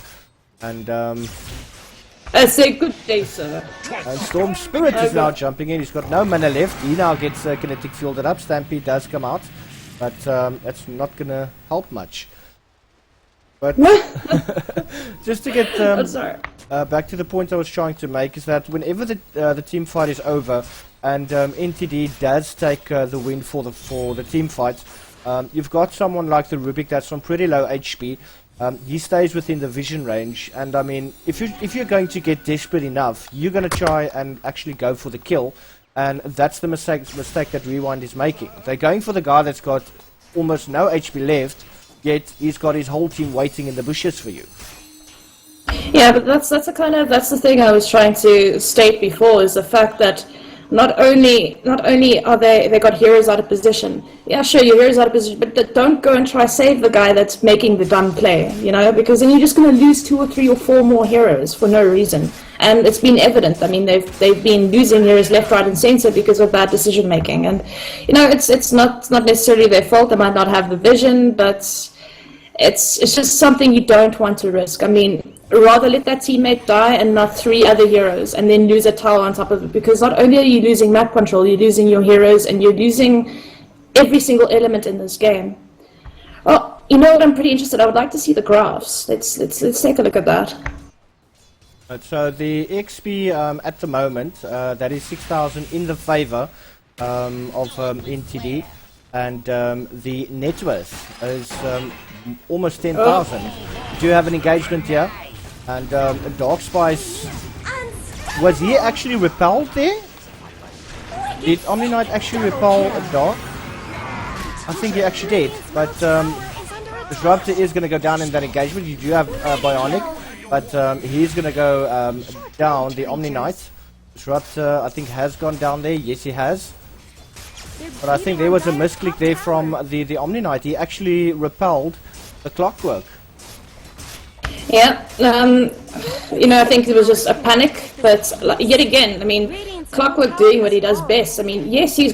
F: And
A: I say good day, sir.
F: And Storm Spirit is now jumping in. He's got no mana left. He now gets kinetic fielded up. Stampede does come out, but that's not going to help much. But just to get back to the point I was trying to make is that whenever the team fight is over and NTD does take the win for the team fight, you've got someone like the Rubik that's on pretty low HP. He stays within the vision range, and I mean, if you're going to get desperate enough, you're going to try and actually go for the kill, and that's the mistake that Rewind is making. They're going for the guy that's got almost no HP left, yet he's got his whole team waiting in the bushes for you.
A: Yeah, but that's the thing I was trying to state before, is the fact that not only are they got heroes out of position. Yeah, sure, your heroes out of position, but don't go and try save the guy that's making the dumb play, you know, because then you're just going to lose 2 or 3 or 4 more heroes for no reason. And it's been evident. I mean, they've been losing heroes left, right, and center because of bad decision making. And you know, it's not necessarily their fault. They might not have the vision, but it's just something you don't want to risk. I mean, rather let that teammate die and not 3 other heroes, and then lose a tower on top of it. Because not only are you losing map control, you're losing your heroes, and you're losing every single element in this game. Well, you know what? I'm pretty interested. I would like to see the graphs. Let's take a look at that.
F: So the XP at the moment, that is 6,000 in the favor of NTD, and the net worth is almost 10,000. Do you have an engagement here? And Dark Spice, was he actually repelled there? Did Omni Knight actually repel a Dark? I think he actually did, but Disruptor is going to go down in that engagement. You do have Bionic, but he's going to go down, the Omni Knight. Disruptor, I think, has gone down there. Yes, he has. But I think there was a misclick there from the Omni Knight. He actually repelled the Clockwork.
A: Yeah, you know, I think it was just a panic, but yet again, I mean, Clockwork doing what he does best. I mean, yes, he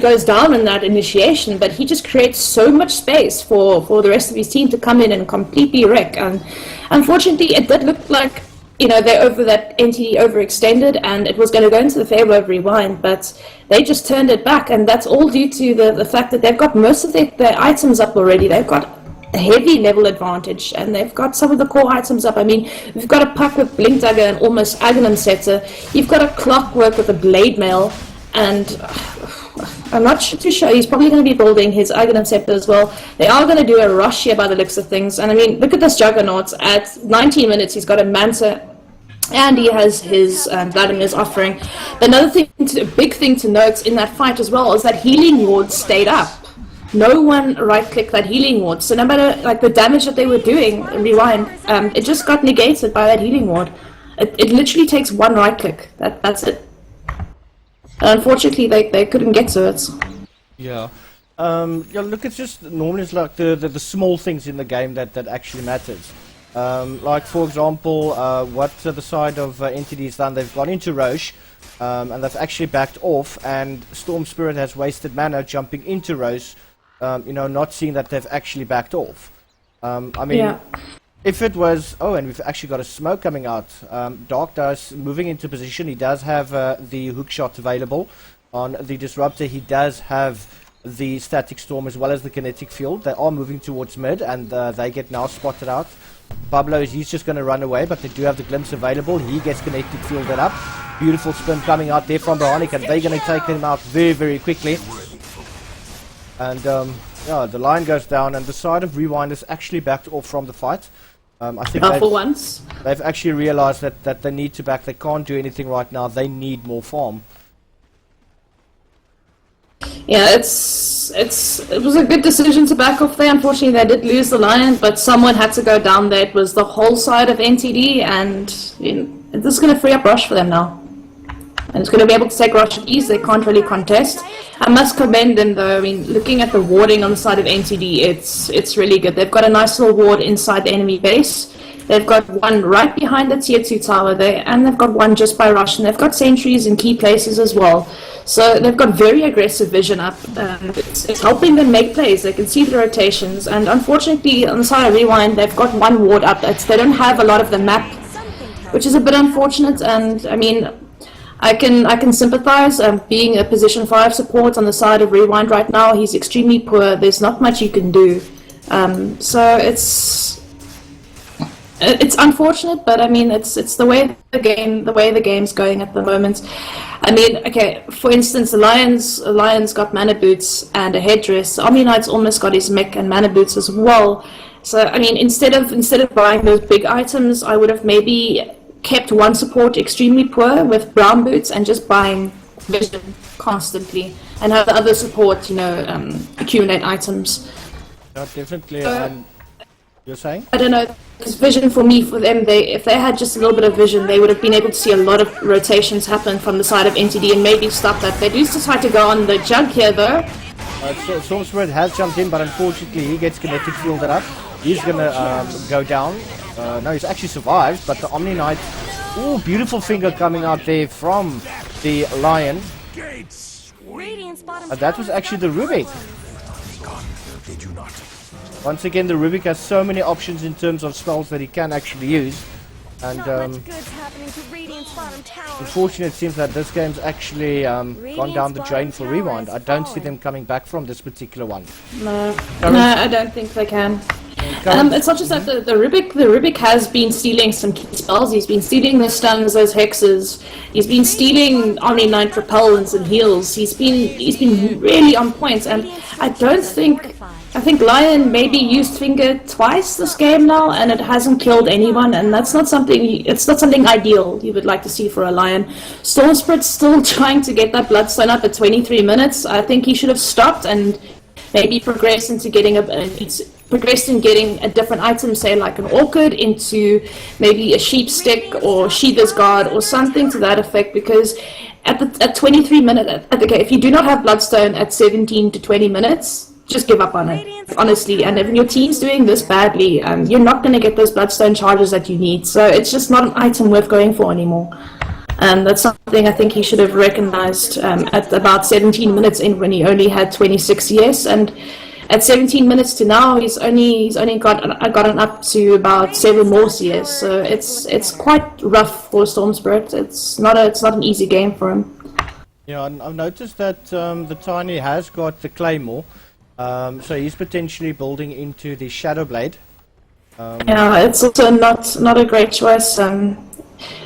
A: goes down in that initiation, but he just creates so much space for the rest of his team to come in and completely wreck. And unfortunately, it did look like, you know, that NTD overextended, and it was going to go into the favor of Rewind, but they just turned it back, and that's all due to the fact that they've got most of their items up already. They've got a heavy level advantage, and they've got some of the core items up. I mean, you've got a Puck with Blink Dagger and almost Aghanim Scepter. You've got a Clockwork with a Blade Mail, and I'm not too sure. He's probably going to be building his Aghanim Scepter as well. They are going to do a rush here by the looks of things. And I mean, look at this Juggernaut. At 19 minutes, he's got a Manta, and he has his Vladimir's offering. Another big thing to note in that fight as well is that Healing Ward stayed up. No one right-clicked that Healing Ward, so no matter like the damage that they were doing, Rewind, it just got negated by that Healing Ward. It literally takes one right-click. That's it. And unfortunately, they couldn't get to it.
F: Yeah. Yeah. Look, it's just normally it's like the small things in the game that actually matters. Like for example, what the side of NTD's done, they've gone into Roche, and they've actually backed off, and Storm Spirit has wasted mana jumping into Roche. You know, not seeing that they've actually backed off. I mean, yeah. If it was... Oh, and we've actually got a smoke coming out. Dark does moving into position. He does have the hook shot available. On the Disruptor, he does have the Static Storm as well as the Kinetic Field. They are moving towards mid, and they get now spotted out. Pablo, he's just going to run away, but they do have the Glimpse available. He gets Kinetic Fielded up. Beautiful spin coming out there from Bionic, and they're going to take him out very, very quickly. And yeah, the line goes down, and the side of Rewind is actually backed off from the fight. I think
A: for once
F: they've actually realized that they need to back. They can't do anything right now. They need more farm.
A: Yeah, it was a good decision to back off there. Unfortunately, they did lose the line, but someone had to go down there. It was the whole side of NTD, and you know, this is going to free up Rush for them now. And it's going to be able to take Rush ease. They can't really contest. I must commend them though. I mean, looking at the warding on the side of NTD, it's really good. They've got a nice little ward inside the enemy base. They've got one right behind the tier 2 tower there, and they've got one just by Rush, and they've got sentries in key places as well. So they've got very aggressive vision up. It's helping them make plays. They can see the rotations, and unfortunately on the side of Rewind, they've got one ward up. They don't have a lot of the map, which is a bit unfortunate. And I mean, I can sympathize. Being a position 5 support on the side of Rewind right now, he's extremely poor. There's not much you can do. So it's unfortunate, but I mean it's the way the game's going at the moment. I mean, okay, for instance, the Lions got mana boots and a headdress. Omni Knight's almost got his mech and mana boots as well. So I mean, instead of buying those big items, I would have maybe kept one support extremely poor with brown boots and just buying vision constantly, and have the other support, you know, accumulate items.
F: No, definitely. You're saying?
A: I don't know, because vision for me, for them, if they had just a little bit of vision, they would have been able to see a lot of rotations happen from the side of NTD and maybe stop that. They do decide to go on the jug here, though.
F: Storm Spirit has jumped in, but unfortunately he gets kinetic fielded up. He's gonna go down. No, he's actually survived, but the Omni Knight, ooh, beautiful finger coming out there from the Lion.
G: Radiant's bottom
F: That was
G: tower
F: actually
G: is
F: the
G: about to
F: Rubik.
G: fall.
F: Once again, the Rubik has so many options in terms of spells that he can actually use. And
G: Not much good's happening to Radiant's bottom tower.
F: unfortunately, it seems that this game's actually gone down the drain for Rewind. I don't see them coming back from this particular one.
A: No, I don't think they can. It's not just that the Rubik has been stealing some key spells. He's been stealing the stuns, those hexes. He's been stealing Omni Knight repellents and heals. He's been really on point, and I think Lion maybe used Finger twice this game now, and it hasn't killed anyone, and it's not something ideal you would like to see for a Lion. Storm Spirit's still trying to get that Bloodstone up at 23 minutes. I think he should have stopped and maybe progressed into getting a different item, say like an Orchid, into maybe a Sheep Stick or Shiva's Guard or something to that effect, because at 23 minutes, okay, if you do not have Bloodstone at 17 to 20 minutes, just give up on it, honestly. And if your team's doing this badly, you're not going to get those Bloodstone charges that you need, so it's just not an item worth going for anymore. And that's something I think he should have recognized at about 17 minutes in, when he only had 26 CS, and at 17 minutes to now, he's only gotten up to about 7 more CS. So it's quite rough for Storm Spirit. It's not an easy game for him.
F: Yeah, I've noticed that the Tiny has got the Claymore, so he's potentially building into the Shadow Blade.
A: Yeah, it's also not a great choice.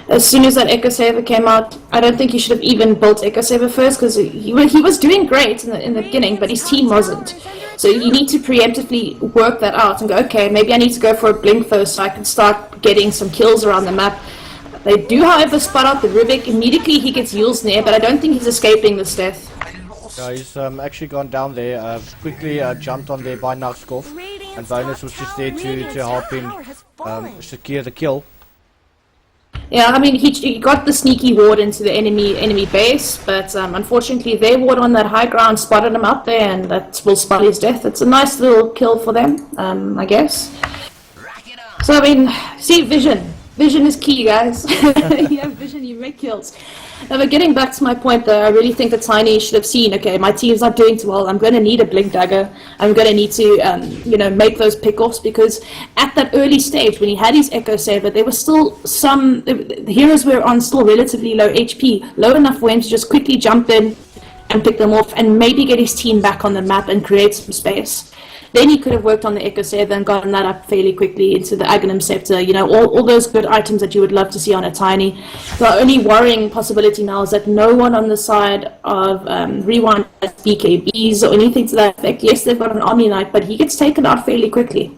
A: As soon as that Echo Saver came out, I don't think he should have even built Echo Saver first, because he was doing great in the beginning, but his team wasn't. So you need to preemptively work that out and go, okay, maybe I need to go for a Blink first so I can start getting some kills around the map. They do, however, spot out the Rubik. Immediately he gets Yule's Nair, but I don't think he's escaping this death.
F: Yeah, he's actually gone down there, quickly jumped on there by Narskov, and Bonus was just there to help him secure the kill.
A: Yeah, I mean, he got the sneaky ward into the enemy base, but unfortunately their ward on that high ground spotted him out there, and that will spot his death. It's a nice little kill for them, I guess. So, I mean, see, vision. Vision is key, guys. You have vision, you make kills. Now, but getting back to my point, though, I really think that Tiny should have seen, okay, my team's not doing too well. I'm going to need a Blink Dagger. I'm going to need to, make those pickoffs, because at that early stage, when he had his Echo Saver, there was still the heroes were on still relatively low HP, low enough for him to just quickly jump in and pick them off, and maybe get his team back on the map and create some space. Then he could have worked on the Echo Saver and gotten that up fairly quickly into the Aghanim Scepter, all those good items that you would love to see on a Tiny. The only worrying possibility now is that no one on the side of Rewind has BKBs or anything to that effect. Yes, they've got an Omni Knight, but he gets taken out fairly quickly.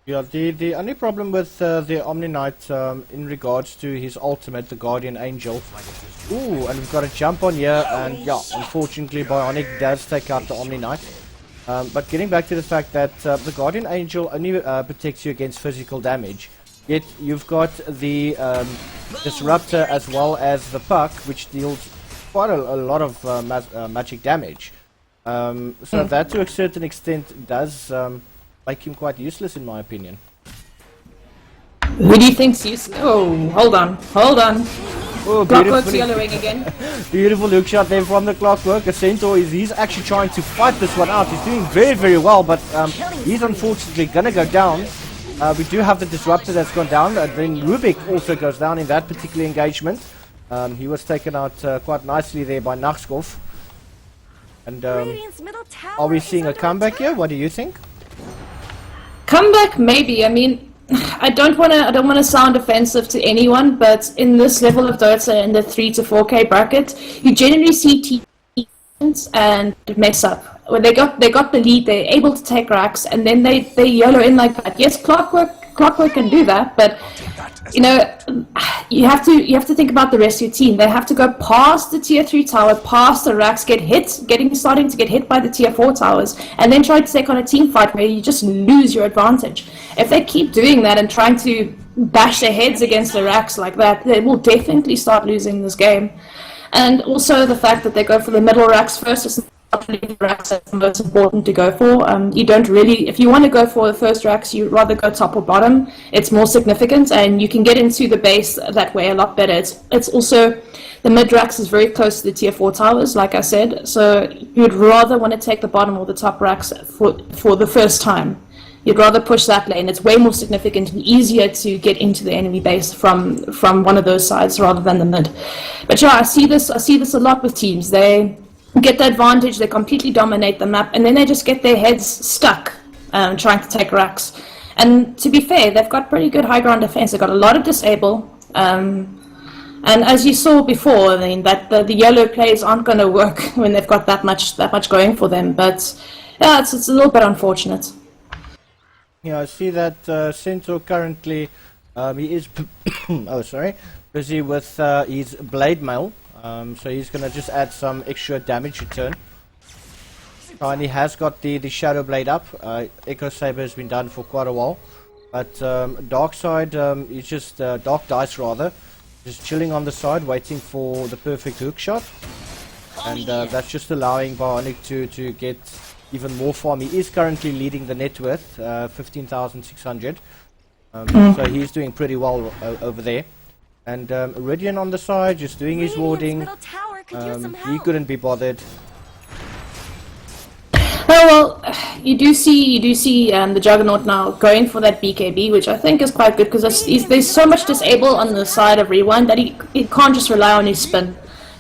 F: Yeah, the only problem with the Omni Knight in regards to his ultimate, the Guardian Angel. Ooh, and we've got a jump on here, and yeah, unfortunately Bionic does take out the Omni Knight. But getting back to the fact that the Guardian Angel only protects you against physical damage, yet you've got the Disruptor as well as the Puck, which deals quite a lot of magic damage. So that to a certain extent does make him quite useless, in my opinion.
A: Who do you think's useless? Oh, hold on.
F: Oh,
A: Clockwork's yellowing again.
F: Beautiful look shot there from the Clockwork. A Centaur he's actually trying to fight this one out. He's doing very, very well, but he's unfortunately gonna go down. We do have the Disruptor that's gone down. Then Rubik also goes down in that particular engagement. He was taken out quite nicely there by Narskov. And are we seeing a comeback here? What do you think?
A: Comeback, maybe. I mean, I don't want to sound offensive to anyone, but in this level of Dota, in the 3 to 4K bracket, you generally see teams and mess up. When they got the lead, they're able to take racks, and then they YOLO in like that. Yes, Clockwork Clockwork can do that, but you know, you have to think about the rest of your team. They have to go past the tier 3 tower, past the racks, starting to get hit by the tier 4 towers, and then try to take on a team fight where you just lose your advantage. If they keep doing that and trying to bash their heads against the racks like that, they will definitely start losing this game. And also the fact that they go for the middle racks first is not really the racks that's the most important to go for. You don't really, if you want to go for the first racks, you rather go top or bottom. It's more significant, and you can get into the base that way a lot better. It's also, the mid racks is very close to the tier 4 towers, like I said, so you'd rather want to take the bottom or the top racks for the first time. You'd rather push that lane. It's way more significant and easier to get into the enemy base from one of those sides rather than the mid. But yeah, I see this a lot with teams. They get the advantage, they completely dominate the map, and then they just get their heads stuck trying to take racks. And to be fair, they've got pretty good high ground defense. They've got a lot of disable. And as you saw before, I mean, that the yellow plays aren't going to work when they've got that much going for them. But yeah, it's a little bit unfortunate.
F: Yeah, I see that Centaur currently, he is busy with his blade mail, so he's going to just add some extra damage return. And he has got the Shadow Blade up. Echo Saber has been done for quite a while, but Dark Side, he's just Dark Dice rather, just chilling on the side, waiting for the perfect hook shot, and that's just allowing Bionic to get even more farm. He is currently leading the net worth, 15,600. So he's doing pretty well over there. And Iridian on the side, just doing his warding.
G: Middle tower could use some
F: He
G: help.
F: couldn't be bothered.
A: Well, you do see the Juggernaut now going for that BKB, which I think is quite good because there's so much disable on the side of Rewind that he can't just rely on his spin.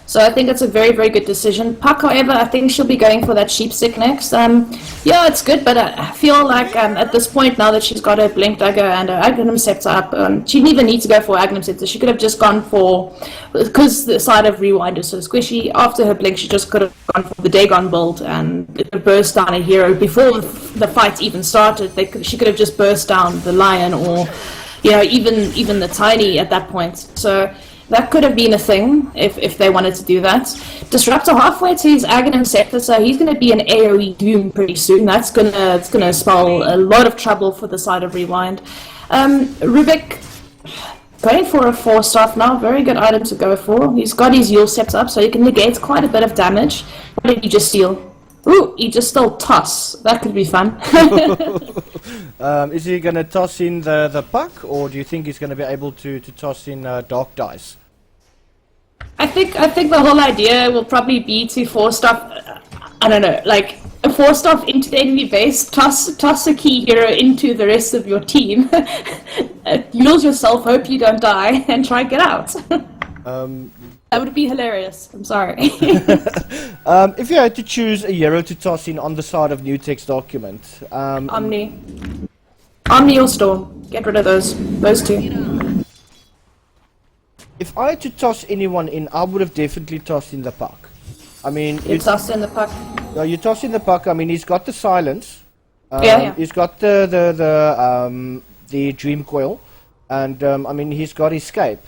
A: So I think it's a very, very good decision. Puck, however, I think she'll be going for that sheep stick next. Yeah, it's good, but I feel like at this point, now that she's got her Blink Dagger and her Agnum Scepter up, she didn't even need to go for Agnum Scepter. She could have just gone for, because the side of Rewind is so squishy, after her Blink, she just could have gone for the Dagon build and burst down a hero. Before the fight even started, she could have just burst down the Lion or, you know, even the Tiny at that point. So that could have been a thing if they wanted to do that. Disruptor halfway to his Agnum Scepter, so he's going to be an AoE Doom pretty soon. It's gonna spell a lot of trouble for the side of Rewind. Rubik going for a 4-staff now, very good item to go for. He's got his Yule Scepter up, so he can negate quite a bit of damage. What did he just steal? Ooh, he just stole Toss. That could be fun.
F: Is he going to toss in the Puck, or do you think he's going to be able to toss in Dark Dice?
A: I think the whole idea will probably be to 4-staff, I don't know, like a 4-staff into the enemy base, toss a key hero into the rest of your team, lose yourself, hope you don't die, and try and get out. That would be hilarious. I'm sorry.
F: If you had to choose a hero to toss in on the side of New Text Document,
A: Omni or Storm. Get rid of those two.
F: if I had to toss anyone in, I would have definitely tossed in the Puck. I mean,
A: You toss in the Puck.
F: you toss in the Puck. I mean, he's got the silence.
A: Yeah.
F: He's got the Dream Coil, and I mean, he's got escape.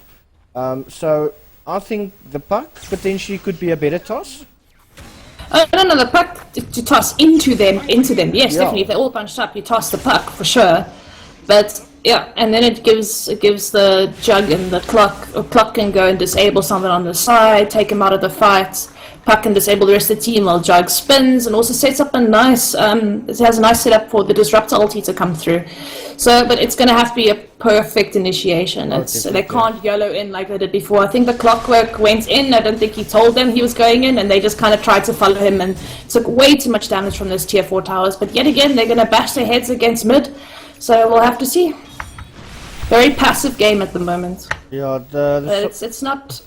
F: So I think the Puck potentially could be a better toss.
A: No, the Puck to toss into them. Yes,
F: Yeah.
A: definitely. If they're all bunched up, you toss the Puck for sure. But yeah, and then it gives the Jug and the Clock. Or Clock can go and disable someone on the side, take him out of the fight. Puck can disable the rest of the team while Jug spins, and also sets up a nice. It has a nice setup for the Disruptor ulti to come through. So, but it's going to have to be a perfect initiation. They can't YOLO in like they did before. I think the Clockwork went in. I don't think he told them he was going in, and they just kind of tried to follow him and took way too much damage from those tier 4 towers. But yet again, they're going to bash their heads against mid. So we'll have to see. Very passive game at the moment.
F: Yeah,
A: But it's not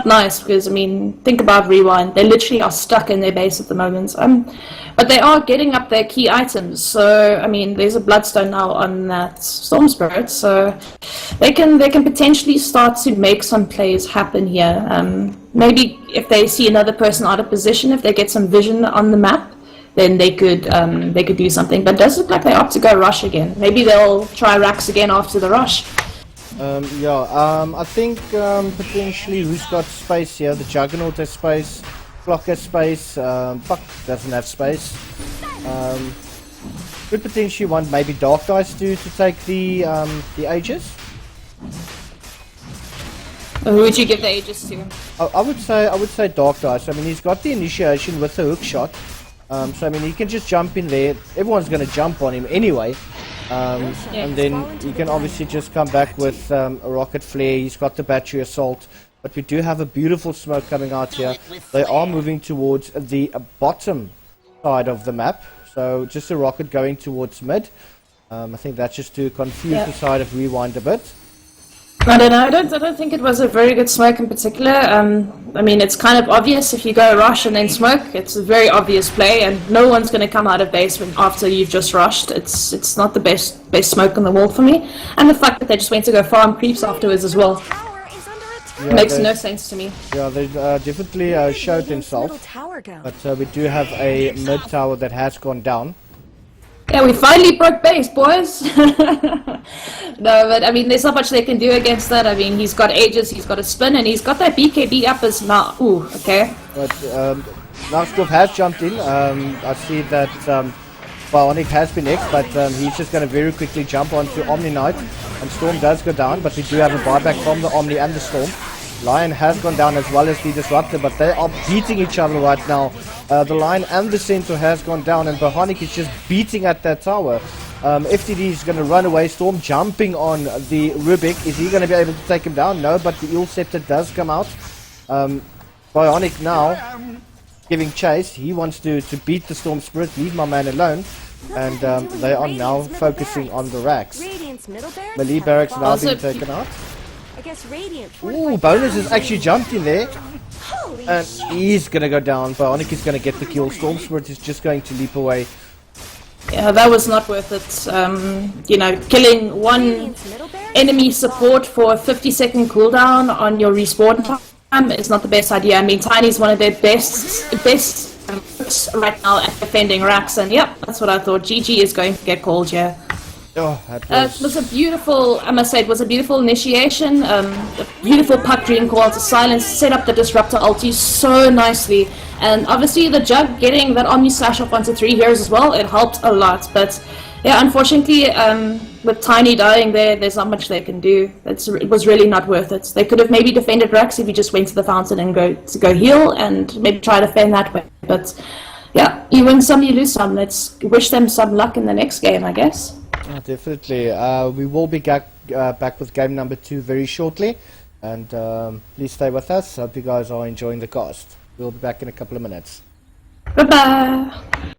A: nice because I mean, think about Rewind. They literally are stuck in their base at the moment. But they are getting up their key items. So I mean, there's a Bloodstone now on that Storm Spirit, so they can potentially start to make some plays happen here. Maybe if they see another person out of position, if they get some vision on the map, then they could do something. But it does look like they opt to go rush again. Maybe they'll try Rax again after the rush.
F: I think potentially who's got space here? The Juggernaut has space, Flock has space, Buck doesn't have space. Could potentially want maybe Dark Dice to take the Aegis.
A: Who would you give the Aegis to?
F: I would say Dark Dice. I mean, he's got the initiation with the hook shot, so I mean he can just jump in there. Everyone's going to jump on him anyway, and then he can obviously just come back with a rocket flare. He's got the battery assault, but we do have a beautiful smoke coming out here. They are moving towards the bottom side of the map, so just a rocket going towards mid. I think that's just to confuse the side of Rewind a bit.
A: I don't know. I don't think it was a very good smoke in particular. I mean, it's kind of obvious if you go rush and then smoke. It's a very obvious play, and no one's going to come out of base after you've just rushed. It's not the best smoke in the world for me. And the fact that they just went to go farm creeps afterwards as well makes no sense to me.
F: Yeah, they definitely showed themselves. But we do have a mid tower that has gone down.
A: Yeah, we finally broke base, boys. No, but I mean, there's not much they can do against that. I mean, he's got Aegis, he's got a spin, and he's got that BKB up as now. Ooh, okay.
F: But Narstorf has jumped in. I see that Bionic has been next, but he's just going to very quickly jump onto Omni Knight. And Storm does go down, but we do have a buyback from the Omni and the Storm. Lion has gone down as well as the Disruptor, but they are beating each other right now. The Lion and the Centaur has gone down, and Bionic is just beating at that tower. FTD is going to run away. Storm jumping on the Rubik. Is he going to be able to take him down? No, but the Eel Scepter does come out. Bionic now giving chase. He wants to beat the Storm Spirit, leave my man alone. And they are now focusing on the racks. Melee Barracks now being taken out. Ooh, Bonus has actually jumped in there. And he's going to go down. Bionic is going to get the kill. Storm Spirit is just going to leap away.
A: Yeah, that was not worth it. You know, killing one enemy support for a 50-second cooldown on your respawn time is not the best idea. I mean, Tiny's one of their best right now at defending racks, and yep, that's what I thought. GG is going to get called here.
F: Oh,
A: it was a beautiful, I must say, it was a beautiful initiation, a beautiful puck dream call to silence, set up the Disruptor ulti so nicely, and obviously the Jug getting that Omni Slash off onto 3 heroes as well, it helped a lot, but yeah, unfortunately, with Tiny dying there's not much they can do. It was really not worth it. They could have maybe defended Rax if he just went to the fountain and go heal, and maybe try to defend that way, but yeah, you win some, you lose some. Let's wish them some luck in the next game, I guess.
F: Oh, definitely. We will be back with game number 2 very shortly, and please stay with us. Hope you guys are enjoying the cast. We'll be back in a couple of minutes.
A: Bye-bye.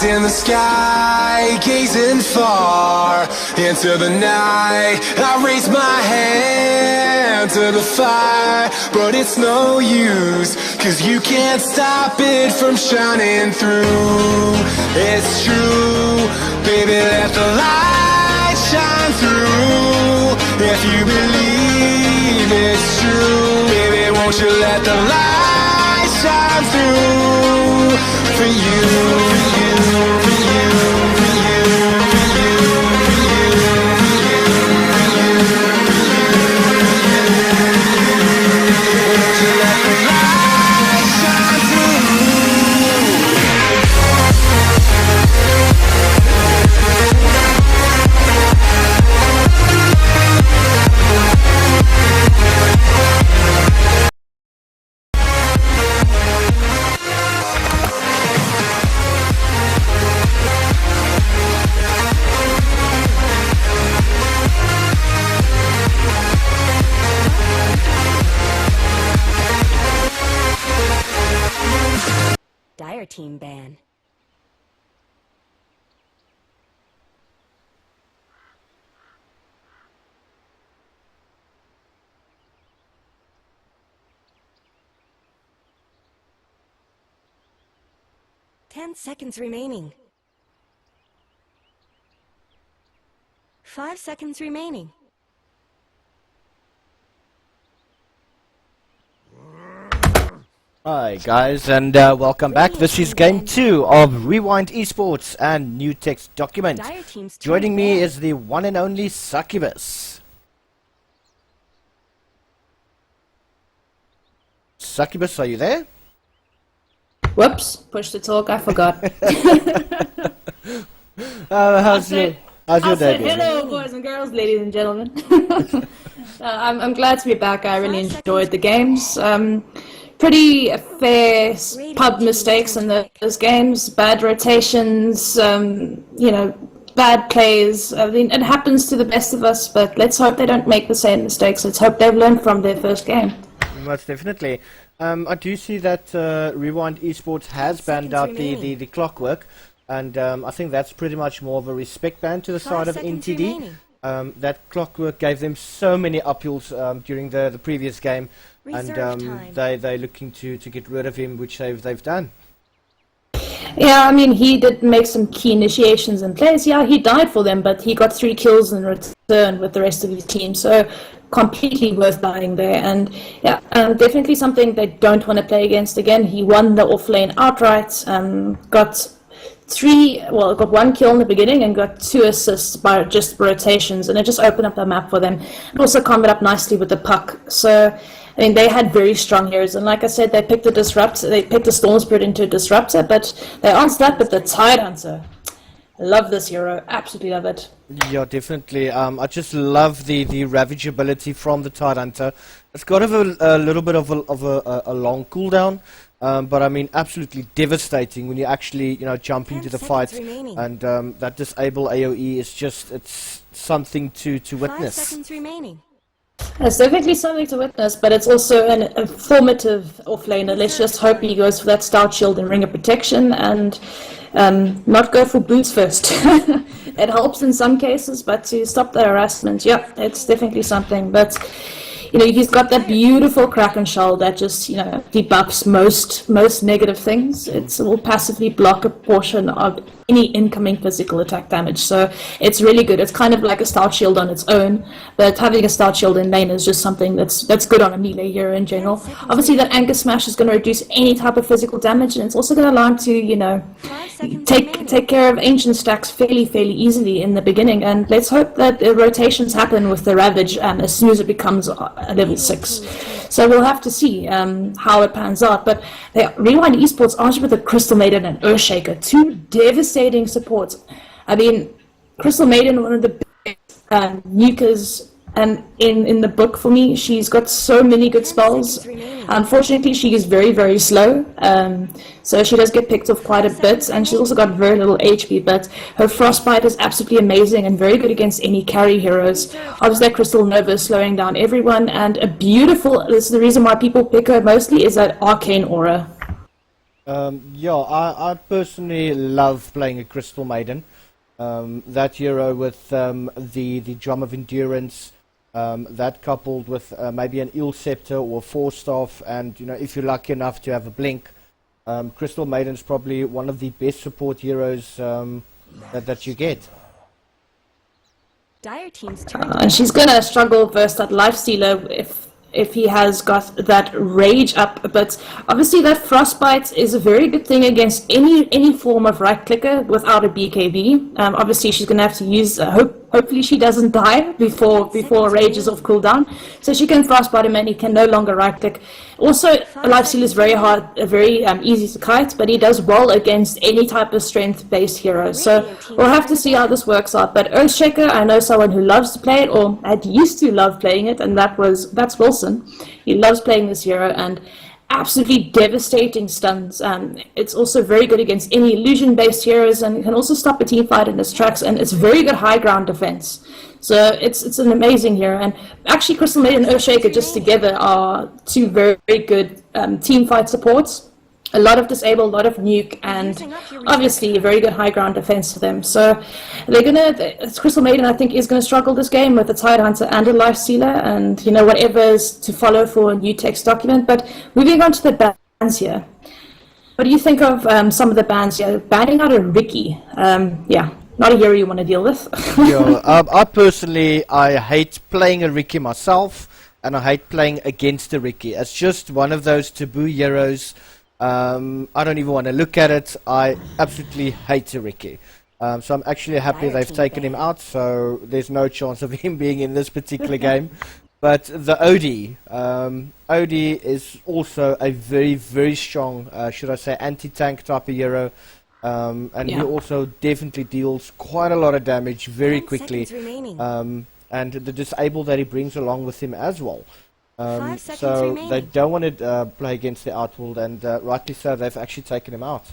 H: in the sky, gazing far into the night. I raise my hand to the fire, but it's no use, 'cause you can't stop it from shining through. It's true, baby, let the light shine through. If you believe it's true, baby, won't you let the light shine through for you, for you, for you, for you, for you, for you, for you, for you, won't you let the light shine through?
G: Dire Team ban. Ten seconds remaining. 5 seconds remaining.
F: Hi guys, and welcome back. This is game 2 of Rewind Esports and New Text Document.
G: Dire Team's
F: Joining me
G: turn.
F: is the one and only Succubus. Succubus, are you there?
A: Whoops, push the talk, I forgot.
F: How's your
A: I
F: day
A: said
F: going?
A: hello, boys and girls, ladies and gentlemen. I'm glad to be back. I really enjoyed the games. Pretty fair pub mistakes in those games, bad rotations, bad plays. I mean, it happens to the best of us, but let's hope they don't make the same mistakes. Let's hope they've learned from their first game.
F: Most definitely. I do see that Rewind Esports has banned out the clockwork, and I think that's pretty much more of a respect ban to the
G: 5
F: side of
G: seconds
F: NTD.
G: remaining.
F: That clockwork gave them so many uphills during the previous game,
G: Reserve
F: and
G: time.
F: they're looking to get rid of him, which they've done.
A: Yeah, I mean, he did make some key initiations and plays. Yeah, he died for them, but he got 3 kills in return with the rest of his team. So completely worth dying there. And yeah, definitely something they don't want to play against again. He won the off lane outright. Got 1 kill in the beginning and got 2 assists by just rotations, and it just opened up the map for them. It also comboed up nicely with the puck. So I mean, they had very strong heroes, and like I said, they picked the Storm Spirit into a disruptor, but they answered that with the Tide Hunter. I love this hero, absolutely love it.
F: Yeah, definitely. I just love the Ravage ability from the Tide Hunter. It's got a little bit of a long cooldown, but I mean, absolutely devastating when you actually jump
G: 10
F: into the
G: seconds
F: fight.
G: remaining.
F: And that disable AOE is just it's something to
G: 5
F: witness.
G: seconds remaining.
A: It's definitely something to witness, but it's also an informative offlaner. Let's just hope he goes for that Stout Shield and Ring of Protection and not go for boots first. It helps in some cases, but to stop the harassment, yeah, it's definitely something. But he's got that beautiful Kraken Shell that just debuffs most negative things. It will passively block a portion of any incoming physical attack damage, so it's really good. It's kind of like a Stout Shield on its own, but having a Stout Shield in lane is just something that's good on a melee hero in general. Obviously, that Anchor Smash is going to reduce any type of physical damage, and it's also going to allow him to
G: 5 seconds
A: take
G: remaining.
A: care of ancient stacks fairly easily in the beginning, and let's hope that the rotations happen with the Ravage as soon as it becomes a level 6. So we'll have to see how it pans out. But Rewind Esports armed with a Crystal Maiden and Earthshaker, 2 devastating supports. I mean, Crystal Maiden, one of the best nukers in the book for me. She's got so many good spells. Unfortunately, she is very slow, so she does get picked off quite a bit, and she's also got very little HP, but her Frostbite is absolutely amazing and very good against any carry heroes. Obviously, that Crystal Nova is slowing down everyone, and this is the reason why people pick her mostly, is that Arcane Aura.
F: Yeah, I personally love playing a Crystal Maiden. That hero with the Drum of Endurance, that coupled with maybe an Eel Scepter or a Force Staff, and if you're lucky enough to have a Blink, Crystal Maiden's probably one of the best support heroes that you get.
G: Dire team's turn.
A: And she's gonna struggle versus that Lifestealer if he has got that rage up, but obviously that Frostbite is a very good thing against any form of right clicker without a BKB. Obviously she's gonna have to use hopefully she doesn't die before rage is off cooldown, so she can Frostbite him and he can no longer right click. Also, Lifesteal is very hard, very easy to kite, but he does well against any type of strength based hero, so we'll have to see how this works out. But Earthshaker, I know someone who loves to play it, or had used to love playing it, and that's Wilson. He loves playing this hero and absolutely devastating stuns. It's also very good against any illusion-based heroes and can also stop a team fight in its tracks, and it's very good high ground defense. So it's an amazing hero, and actually Crystal Maiden and Earthshaker just together are two very, very good team fight supports. A lot of disable, a lot of nuke, and obviously a very good high ground defense for them. So Crystal Maiden, I think, is gonna struggle this game with a Tidehunter and a Lifestealer, and whatever is to follow for a new text document. But moving on to the bans here, what do you think of some of the bans here? Banning out a Riki, not a hero you want to deal with.
F: Yeah, I hate playing a Riki myself, and I hate playing against a Riki. It's just one of those taboo heroes. I don't even want to look at it. I absolutely hate a Riki. So I'm actually happy they've taken him out, so there's no chance of him being in this particular game. But the Odie is also a very, very strong, should I say, anti-tank type of hero. And he also definitely deals quite a lot of damage very quickly. And the disable that he brings along with him as well. So they don't want to play against the Outworld, and rightly so, they've actually taken him out.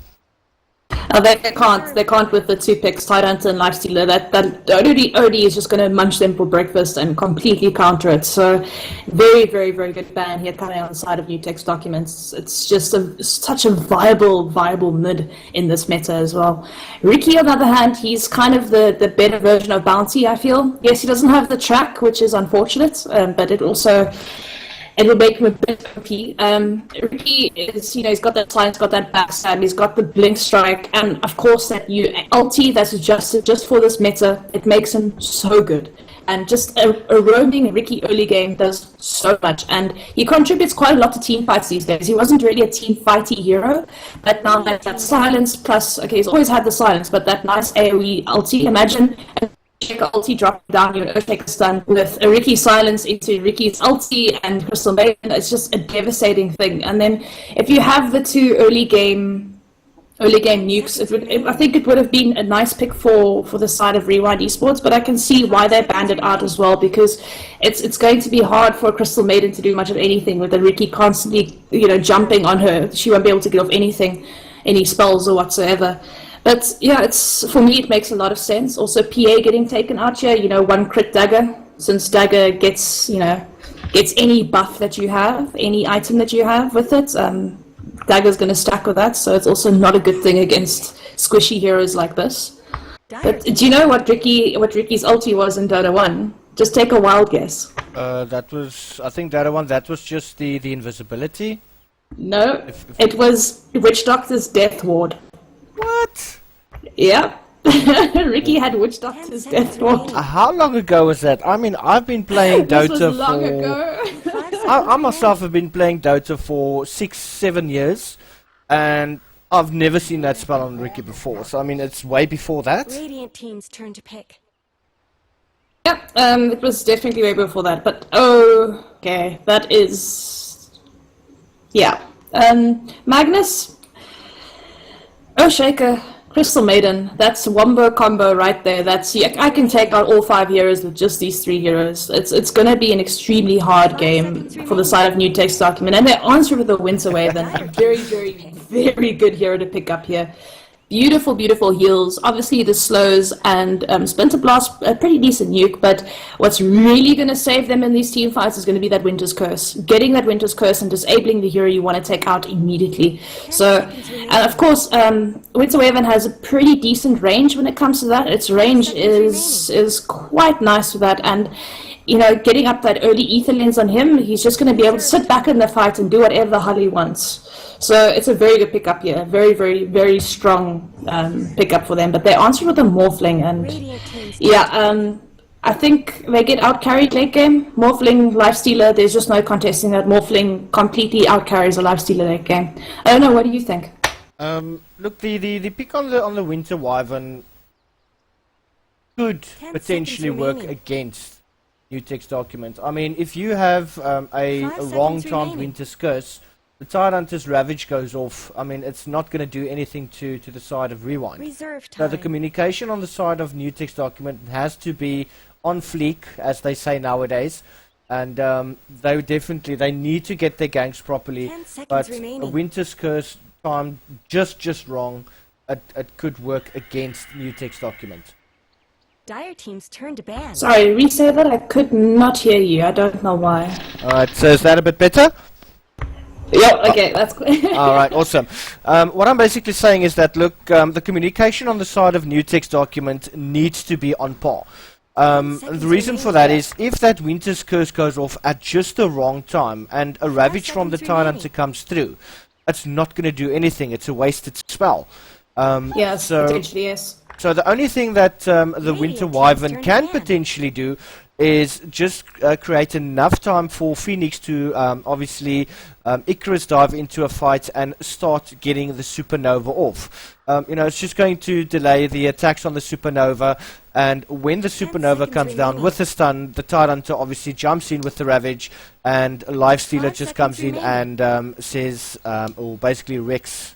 A: They can't with the two picks, Tidehunter and Lifestealer. That OD is just going to munch them for breakfast and completely counter it. So very, very, very good ban here coming on the side of new text documents. It's just such a viable mid in this meta as well. Riki, on the other hand, he's kind of the better version of Bounty, I feel. Yes, he doesn't have the track, which is unfortunate, but it will make him a bit OP. Riki is, he's got that silence, got that backstab, he's got the blink strike, and of course that ulti that's adjusted just for this meta. It makes him so good. And just a roaming Riki early game does so much, and he contributes quite a lot to team fights these days. He wasn't really a team fighty hero, but now that silence plus, he's always had the silence, but that nice AoE ulti, imagine Earthshaker ulti drop down your Earthshaker stun with a Riki silence into Riki's ulti and Crystal Maiden. It's just a devastating thing. And then if you have the two early game nukes, I think it would have been a nice pick for the side of Rewind Esports, but I can see why they banned it out as well, because it's going to be hard for Crystal Maiden to do much of anything with the Riki constantly jumping on her. She won't be able to get off anything, any spells or whatsoever. But yeah, for me it makes a lot of sense. Also PA getting taken out here, one crit dagger, since dagger gets any buff that you have, any item that you have with it, dagger's going to stack with that, so it's also not a good thing against squishy heroes like this. But do you know what Riki's ulti was in Dota 1? Just take a wild guess.
F: That was, I think Dota 1, that was just the invisibility.
A: No, it was Witch Doctor's Death Ward.
F: What?
A: Yeah. Riki had Witch Doctor's Death Ward.
F: How long ago was that? I mean, I've been playing Dota
A: this was long ago.
F: I myself have been playing Dota for 6-7 years, and I've never seen that spell on Riki before. So I mean, it's way before that.
G: Radiant team's turn to pick.
A: Yeah, it was definitely way before that. But okay, that is, yeah. Magnus, Earthshaker, Crystal Maiden, that's Wombo combo right there. I can take out all 5 heroes with just these 3 heroes. It's going to be an extremely hard game for the side of new text document. And they answer with the Winter Wave, then a very, very, very good hero to pick up here. beautiful, beautiful heals. Obviously, the slows and Splinter Blast, a pretty decent nuke, but what's really going to save them in these team fights is going to be that Winter's Curse. Getting that Winter's Curse and disabling the hero you want to take out immediately. So, and of course, Winter Wyvern has a pretty decent range when it comes to that. Its range is quite nice with that, and you know, getting up that early ether lens on him, he's just going to be able to sit back in the fight and do whatever the hell he wants. So it's a very good pickup here. Very, very, very strong pickup for them. But they answered with a Morphling, and yeah, I think they get out-carried late game. Morphling, Lifestealer, there's just no contesting that. Morphling completely out-carries a Lifestealer late game. I don't know, what do you think?
F: Look, the pick on the Winter Wyvern could potentially work against New Text Document. I mean, if you have a wrong-timed Winter's Curse, the Tidehunter's Ravage goes off. I mean, it's not going to do anything to the side of Rewind. So the communication on the side of New Text Document has to be on fleek, as they say nowadays. And they need to get their ganks properly. But a Winter's Curse time just wrong. It could work against New Text Document.
G: Dire team's turn to ban.
A: Sorry, re-say that? I could not hear you. I don't know why.
F: Alright, so is that a bit better?
A: Yep, okay, that's good.
F: Alright, awesome. What I'm basically saying is that, look, the communication on the side of New Text Document needs to be on par. The reason for that is, if that Winter's Curse goes off at just the wrong time, and a Ravage from the Tidehunter comes through, it's not going to do anything. It's a wasted spell.
A: Yes, potentially, yes.
F: So the only thing that the Winter Wyvern can potentially do is just create enough time for Phoenix to obviously Icarus dive into a fight and start getting the Supernova off. You know, it's just going to delay the attacks on the Supernova, and when the Supernova comes down with the stun, the Tidehunter obviously jumps in with the Ravage, and Lifestealer just comes in and says, or basically wrecks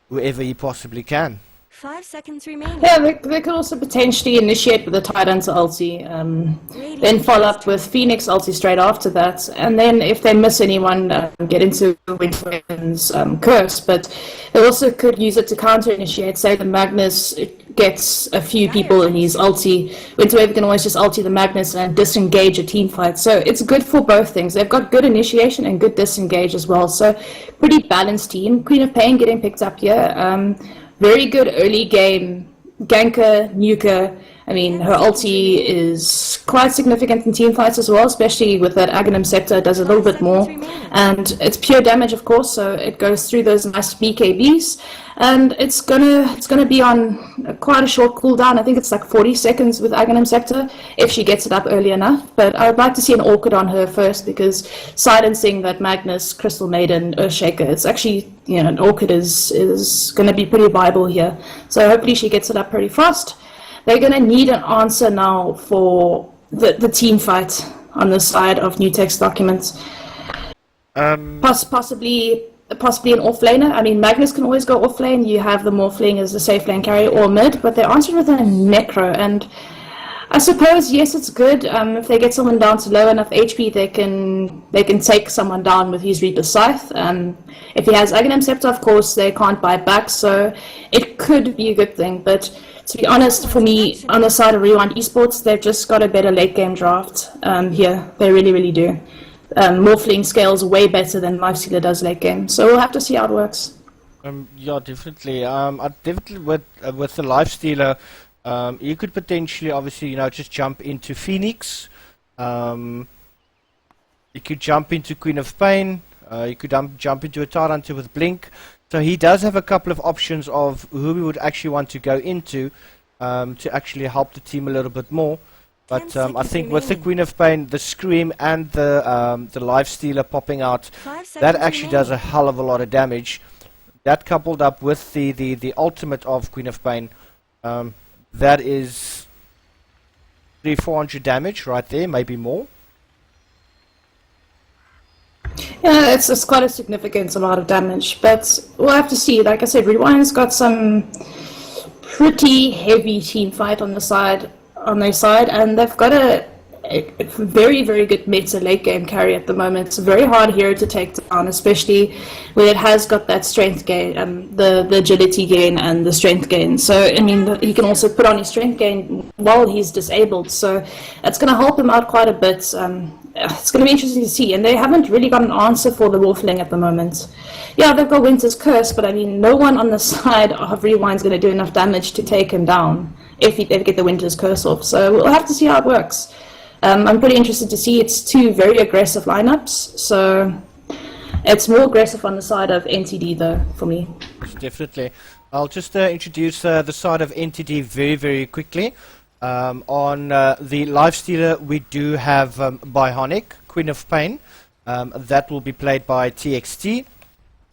F: whoever he possibly can.
G: 5 seconds remaining.
A: Yeah, they could also potentially initiate with the Tidehunter ulti, then follow up with Phoenix ulti straight after that, and then if they miss anyone, get into Winter Wyvern's curse. But they also could use it to counter-initiate. Say the Magnus gets a few people in his ulti, Winter Wyvern can always just ulti the Magnus and disengage a team fight. So it's good for both things. They've got good initiation and good disengage as well. So pretty balanced team. Queen of Pain getting picked up here. Very good early game ganker, nuker. I mean, her ulti is quite significant in team fights as well, especially with that Aghanim Scepter. It does a little bit more, and it's pure damage, of course, so it goes through those nice BKBs, and it's gonna be on quite a short cooldown. I think it's like 40 seconds with Aghanim Scepter if she gets it up early enough. But I would like to see an Orchid on her first, because silencing that Magnus, Crystal Maiden, Earthshaker, it's actually, you know, an Orchid is going to be pretty viable here. So hopefully she gets it up pretty fast. They're going to need an answer now for the team fight on the side of New Text Documents. Possibly an off-laner. I mean, Magnus can always go off-lane. You have the Morphling as the safe lane carry, or mid, but they answered with a Necro. And I suppose, yes, it's good. If they get someone down to low enough HP, they can take someone down with his Reaper Scythe. If he has Aghanim Scepter, of course, they can't buy back, so it could be a good thing. But to be honest, for me, on the side of Rewind Esports, they've just got a better late game draft here. They really, really do. Morphling scales way better than Lifestealer does late game, so we'll have to see how it works.
F: Yeah, definitely. Definitely with the Lifestealer, you could potentially, obviously, you know, just jump into Phoenix. You could jump into Queen of Pain. You could jump into a Tidehunter with Blink. So he does have a couple of options of who we would actually want to go into to actually help the team a little bit more. But I think with the Queen of Pain, the Scream and the Lifestealer popping out, that actually does a hell of a lot of damage. That coupled up with the ultimate of Queen of Pain, that is 300-400 damage right there, maybe more.
A: Yeah, it's quite a significant amount of damage, but we'll have to see. Like I said, Rewind's got some pretty heavy team fight on their side, and they've got a a very, very good meta late game carry at the moment. It's a very hard hero to take down, especially when it has got that strength gain, the agility gain and the strength gain. So, I mean, he can also put on his strength gain while he's disabled. So, it's going to help him out quite a bit. It's going to be interesting to see. And they haven't really got an answer for the Wolfling at the moment. Yeah, they've got Winter's Curse, but I mean, no one on the side of Rewind's going to do enough damage to take him down if he ever get the Winter's Curse off. So we'll have to see how it works. I'm pretty interested to see. It's two very aggressive lineups, so it's more aggressive on the side of NTD though for me.
F: Definitely. I'll just introduce the side of NTD very, very quickly. On the Lifestealer, we do have Bionic, Queen of Pain. That will be played by TXT.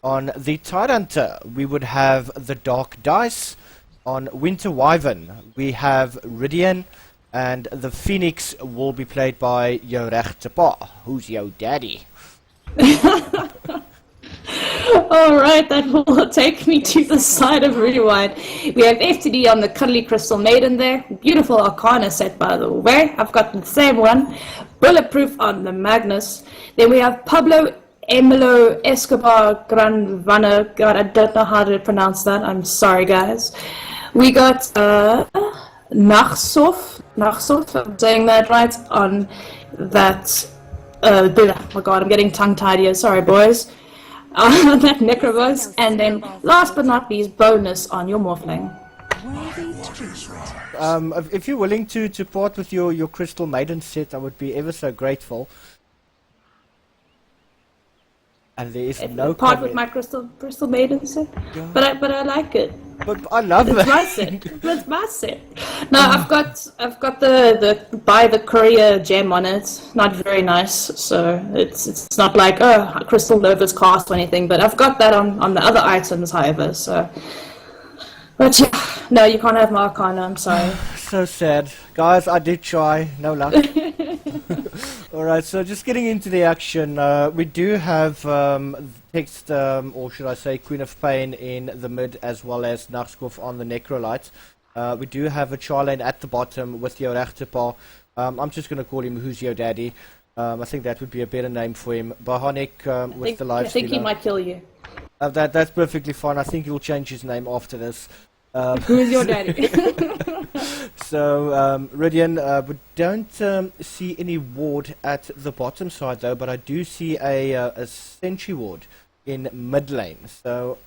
F: On the Tidehunter, we would have the Dark Dice. On Winter Wyvern, we have Ridian. And the Phoenix will be played by Jou Regte Pa. Who's your daddy?
A: Alright, that will take me to the side of Rewind. We have FTD on the Cuddly Crystal Maiden there. Beautiful Arcana set, by the way. I've got the same one. Bulletproof on the Magnus. Then we have Pablo Emilio Escobar Granvana. God, I don't know how to pronounce that. I'm sorry, guys. We got Nachsof, if I'm saying that right, on that. Oh my god, I'm getting tongue-tied here. Sorry, boys. That Necrobus, and then last but not least, bonus on your Morphling.
F: If you're willing to part with your Crystal Maiden set, I would be ever so grateful. And there is no
A: part
F: comment.
A: with my Crystal Maiden set, yeah. but I like it.
F: But I love
A: it's
F: that.
A: My set. It's my set. No, I've got the buy the courier gem on it. Not very nice, so it's not like Crystal Nova's cast or anything. But I've got that on the other items, however. So, but yeah, no, you can't have my Arcana. I'm sorry.
F: So sad, guys. I did try. No luck. Alright, so just getting into the action, we do have text, or should I say Queen of Pain in the mid, as well as Nachskof on the Necrolite. We do have a Charlane at the bottom with Jou Regte Pa. I'm just going to call him Who's Your Daddy. I think that would be a better name for him. Bionic with the Lifestealer.
A: I think he might kill you.
F: That's perfectly fine. I think he'll change his name after this.
A: Who's your daddy?
F: So, Ridian, we don't see any ward at the bottom side though, but I do see a sentry ward in mid lane. So,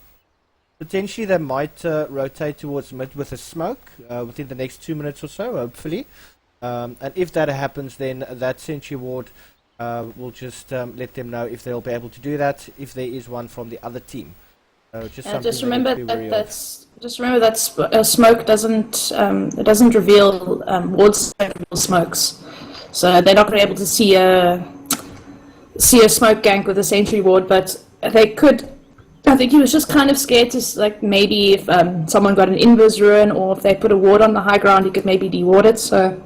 F: potentially they might rotate towards mid with a smoke within the next 2 minutes or so, hopefully. And if that happens, then that sentry ward will just let them know if they'll be able to do that, if there is one from the other team. So
A: just remember that smoke doesn't reveal wards, don't reveal smokes, so they're not going to be able to see a smoke gank with a sentry ward, but they could. I think he was just kind of scared to, like, maybe if someone got an inverse ruin, or if they put a ward on the high ground, he could maybe de-ward it. So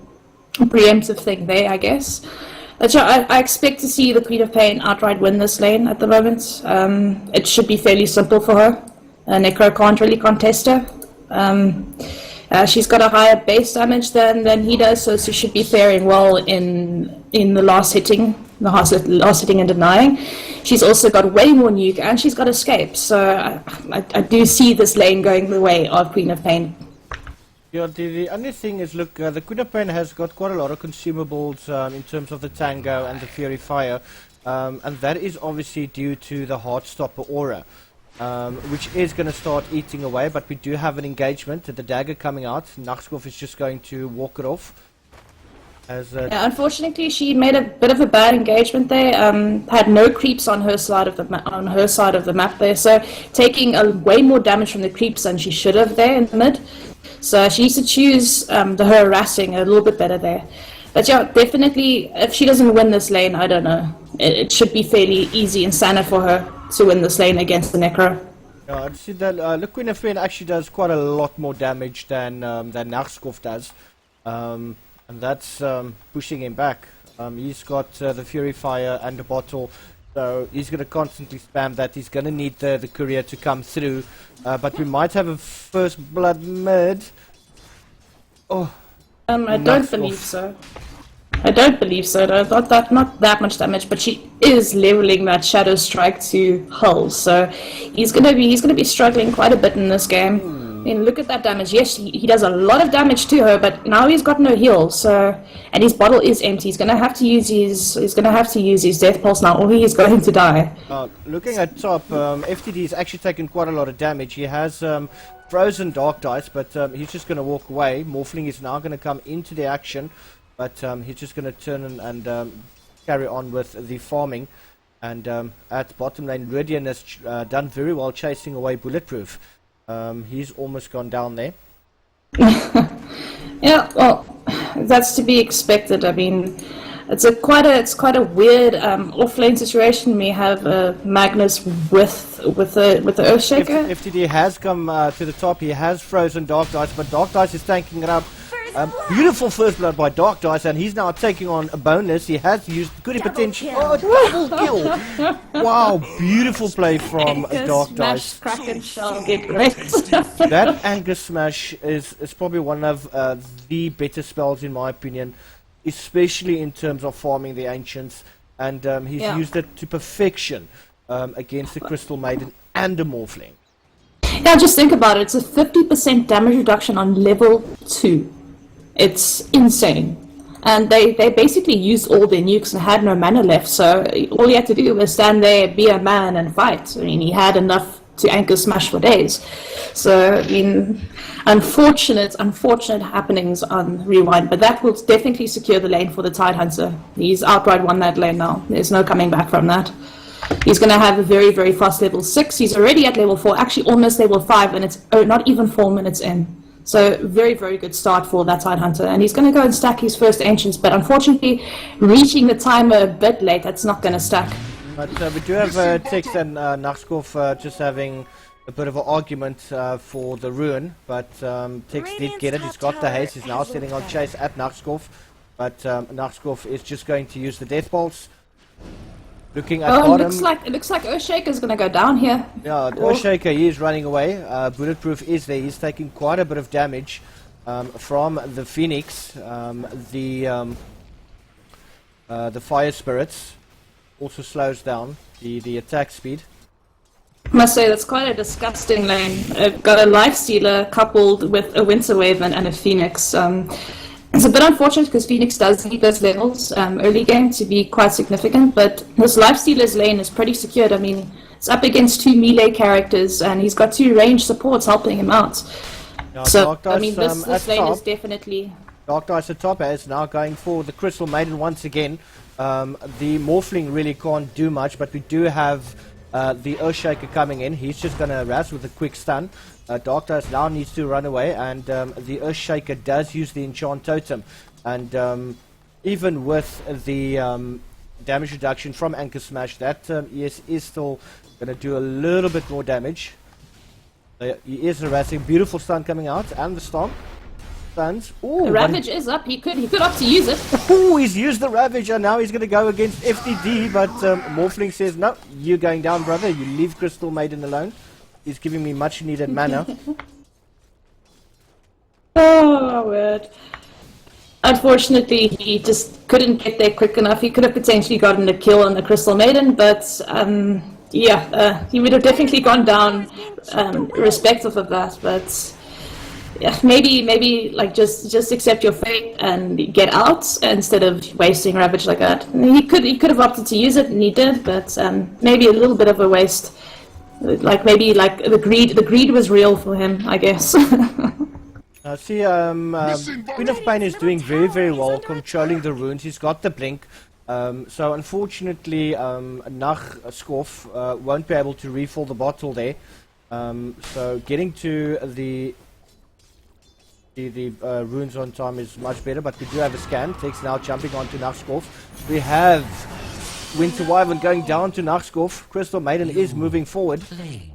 A: a preemptive thing there, I guess. But yeah, I expect to see the Queen of Pain outright win this lane at the moment. It should be fairly simple for her. Necro can't really contest her. She's got a higher base damage than he does, so she should be faring well in the last hitting and denying. She's also got way more nuke, and she's got escape. So I do see this lane going the way of Queen of Pain.
F: Yeah, the only thing is, look, the Queen of Pain has got quite a lot of consumables in terms of the Tango and the Fury Fire, and that is obviously due to the Heartstopper aura, which is going to start eating away, but we do have an engagement, the dagger coming out. Nachskof is just going to walk it off.
A: Yeah, unfortunately, she made a bit of a bad engagement there. Had no creeps on her side of the map there, so taking way more damage from the creeps than she should have there in the mid. So she needs to choose the harassing a little bit better there. But yeah, definitely, if she doesn't win this lane, I don't know. It should be fairly easy and standard for her to win this lane against the Necro.
F: Yeah, I'd see that the Queen of Pain actually does quite a lot more damage than Nachskof does. And that's pushing him back. He's got the Fury Fire and the bottle, so he's going to constantly spam that. He's going to need the courier to come through, but we might have a first blood mid. Oh,
A: I don't believe so. I don't believe so. No, not that much damage, but she is leveling that Shadow Strike to hull, so he's gonna be struggling quite a bit in this game. I mean, look at that damage. Yes, he does a lot of damage to her, but now he's got no heal. So, and his bottle is empty. He's gonna have to use his Death Pulse now, or he is going to die.
F: Looking at top, FTD has actually taken quite a lot of damage. He has frozen Dark Dice, but he's just gonna walk away. Morphling is now gonna come into the action. But he's just going to turn and carry on with the farming. And at bottom lane, Ridian has done very well chasing away Bulletproof. He's almost gone down there.
A: Yeah, well, that's to be expected. I mean, it's quite a weird off-lane situation. We have Magnus with the Earthshaker.
F: FTD has come to the top. He has frozen Dark Dice, but Dark Dice is tanking it up. Beautiful first blood by Dark Dice, and he's now taking on a bonus. He has used good potential. Oh, double kill! Wow, beautiful play from Dark Dice.
A: Kraken shall get wrecked.
F: That Anchor Smash is probably one of the better spells in my opinion, especially in terms of farming the Ancients, and he's used it to perfection against the Crystal Maiden and the Morphling.
A: Yeah, just think about it. It's a 50% damage reduction on level 2. It's insane. And they basically used all their nukes and had no mana left, so all he had to do was stand there, be a man, and fight. I mean, he had enough to Anchor Smash for days. So, I mean, unfortunate happenings on Rewind, but that will definitely secure the lane for the Tidehunter. He's outright won that lane now. There's no coming back from that. He's going to have a very, very fast level 6. He's already at level 4, actually almost level 5, and it's not even 4 minutes in. So very, very good start for that Tidehunter. And he's going to go and stack his first Ancients, but unfortunately, reaching the timer a bit late, that's not going to stack.
F: But we do have Tex and Naxkov just having a bit of an argument for the Ruin, but Tex did get it. He's got the haste. He's now sitting on chase at Naxkov, but Naxkov is just going to use the Death Pulse. Looking at bottom.
A: It looks like Earthshaker's gonna go down here.
F: Yeah, Earthshaker, he is running away. Bulletproof is there. He's taking quite a bit of damage from the Phoenix. The Fire Spirits also slows down the attack speed.
A: I must say, that's quite a disgusting lane. I've got a Lifestealer coupled with a Winter Wave and a Phoenix. It's a bit unfortunate because Phoenix does need those levels early game to be quite significant, but this Lifestealer's lane is pretty secured. I mean, it's up against 2 melee characters, and he's got 2 ranged supports helping him out.
F: Now,
A: so,
F: Dice,
A: I mean, this lane is definitely...
F: Dark Dice at top is now going for the Crystal Maiden once again. The Morphling really can't do much, but we do have the Earthshaker coming in. He's just going to harass with a quick stun. Dark Dice now needs to run away, and the Earthshaker does use the Enchant Totem. And even with the damage reduction from Anchor Smash, that ES is still going to do a little bit more damage. He is harassing. Beautiful stun coming out, and the Stomp. Stuns. Ooh,
A: the Ravage is up. He could opt to use it.
F: Oh, he's used the Ravage, and now he's going to go against FTD, but Morphling says, no, you're going down, brother. You leave Crystal Maiden alone. He's giving me much needed mana.
A: Oh, word. Unfortunately, he just couldn't get there quick enough. He could have potentially gotten a kill on the Crystal Maiden, but he would have definitely gone down irrespective of that. But yeah, maybe like just accept your fate and get out instead of wasting Ravage like that. He could have opted to use it, and he did, but maybe a little bit of a waste. Like maybe like the greed was real for him, I guess.
F: See, Queen of Pain is doing very, very well controlling the runes. He's got the blink. So unfortunately, Naxkov won't be able to refill the bottle there. So getting to the runes on time is much better, but we do have a scan. Tex now jumping onto Naxkov. We have Winter Wyvern going down to Naxkov. Crystal Maiden is moving forward. He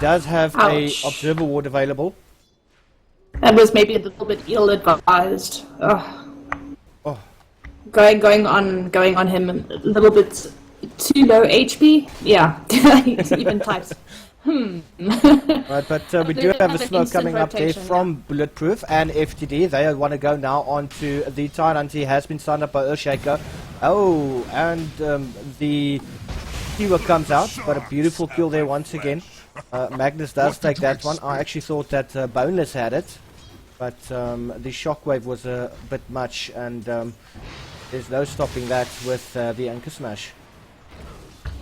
F: does have a Observer Ward available.
A: That was maybe a little bit ill-advised.
F: Oh.
A: Going on him a little bit too low HP. Yeah, he even types.
F: Right, but we do
A: They
F: have a
A: have an
F: smoke
A: instant
F: coming up there
A: rotation,
F: from Bulletproof and FTD. They want to go now on to the Tyrant. He has been signed up by Earthshaker. Oh, and the Kiwa comes out, but a beautiful kill there once again. Magnus does take that one. I actually thought that Boneless had it, but the Shockwave was a bit much, and there's no stopping that with the Anchor Smash.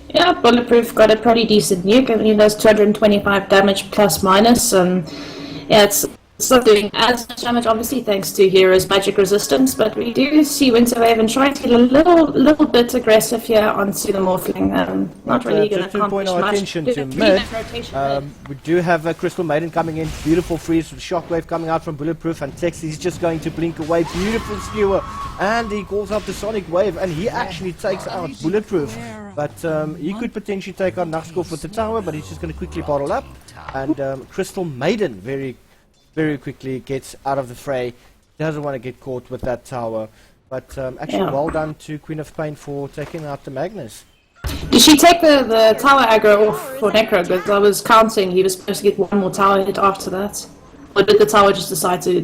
A: Yeah, Bulletproof got a pretty decent nuke. I mean, he does 225 damage plus minus, and yeah, it's not doing as much damage, obviously, thanks to Hero's magic resistance, but we do see Winterhaven trying to get a little bit aggressive here onto the Morphling. Not really going
F: just
A: to
F: to point
A: accomplish
F: our
A: much.
F: attention
A: Doing
F: to
A: a
F: mid,
A: three-man rotation mid.
F: we do have a Crystal Maiden coming in. Beautiful freeze with Shockwave coming out from Bulletproof, and Tex is just going to blink away. Beautiful skewer, and he calls out the Sonic Wave, and he actually takes out Bulletproof. But he could potentially take on Nachtskopf with the tower, but he's just going to quickly bottle up. And Crystal Maiden very quickly gets out of the fray. Doesn't want to get caught with that tower. But actually, well done to Queen of Pain for taking out the Magnus.
A: Did she take the tower aggro off for Necro? Because I was counting, he was supposed to get one more tower hit after that. Or did the tower just decide to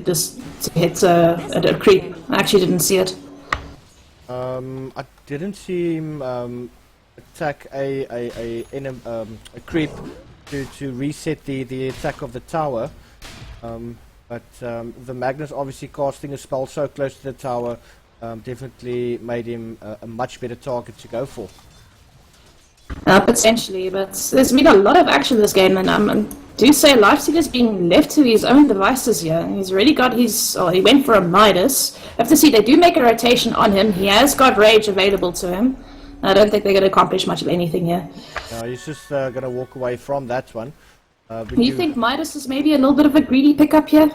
A: hit a creep? I actually didn't see it.
F: I didn't see him attack a creep to reset the attack of the tower. But the Magnus obviously casting a spell so close to the tower definitely made him a much better target to go for.
A: Potentially, but there's been a lot of action this game, and I do say Lifestealer's being left to his own devices here. He's already got he went for a Midas. Have to see, they do make a rotation on him. He has got Rage available to him. I don't think they're going to accomplish much of anything here.
F: He's just going to walk away from that one.
A: Do you think Midas is maybe a little bit of a greedy pickup here?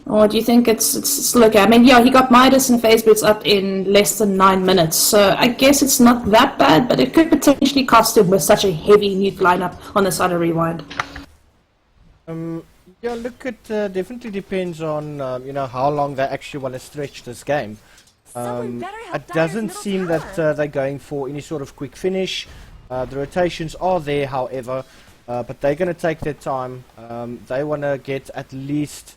A: Or do you think it's still okay? I mean, yeah, he got Midas and Phase Boots up in less than 9 minutes, so I guess it's not that bad, but it could potentially cost him with such a heavy nuke lineup on the side of Rewind.
F: Yeah, look, it definitely depends on how long they actually want to stretch this game. It doesn't seem that they're going for any sort of quick finish. The rotations are there, however, but they're going to take their time. They want to get at least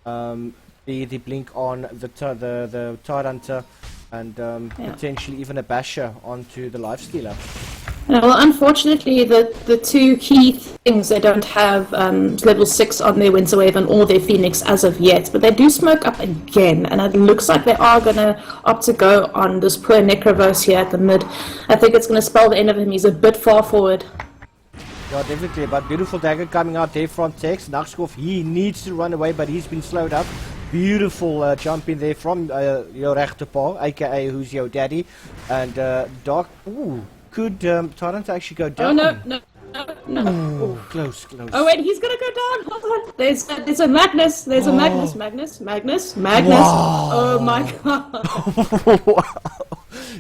F: the blink on the Tidehunter and potentially even a Basher onto the Lifestealer.
A: Well, unfortunately, the two key things they don't have level 6 on their Winterhaven or their Phoenix as of yet, but they do smoke up again, and it looks like they are going to opt to go on this poor Necroverse here at the mid. I think it's going to spell the end of him. He's a bit far forward.
F: Yeah, definitely, but beautiful dagger coming out there from Tex. Nachtskopf, he needs to run away, but he's been slowed up. Beautiful jump in there from your rechterpaal, aka who's your daddy. And Dark, could Tyrant actually go down?
A: Oh, no.
F: Ooh, close.
A: Oh, wait, he's going to go down. Hold on. There's a Magnus. There's a Magnus.
F: Wow.
A: Oh, my God.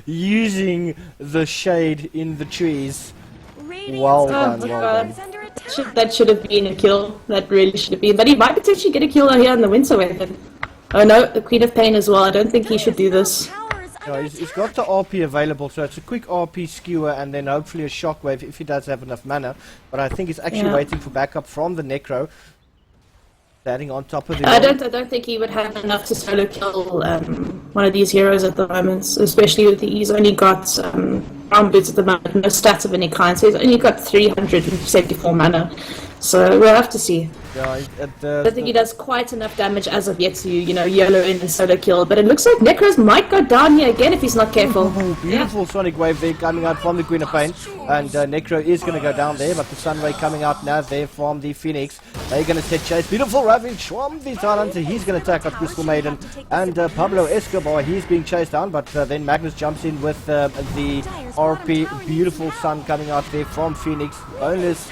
F: Using the shade in the trees.
G: Radiant's
F: Well
G: top
F: done,
G: tower
F: well
G: is under attack.
A: That should have been a kill. That really should have been. But he might potentially get a kill out here on the Winterhaven. Oh, no, the Queen of Pain as well. I don't think he should do this.
G: Tower is
F: No,
G: under
F: he's got the RP available, so it's a quick RP skewer and then hopefully a shockwave if he does have enough mana. But I think he's actually waiting for backup from the Necro. Standing on top of the
A: I don't think he would have enough to solo kill one of these heroes at the moment, especially with he's only got ground boots at the moment, no stats of any kind, so he's only got 374 mana. So we'll have to see.
F: Yeah,
A: I don't think he does quite enough damage as of yet to, YOLO in the solo kill, but it looks like Necros might go down here again if he's not careful.
F: beautiful Sonic Wave there coming out from the Queen of Pain, and Necro is going to go down there, but the Sunray coming out now there from the Phoenix. They're going to set chase. Beautiful Ravage from the Tidehunter. He's going to attack out Crystal Maiden, and Pablo Escobar, he's being chased down, but then Magnus jumps in with the RP. Beautiful Sun coming out there from Phoenix. Boneless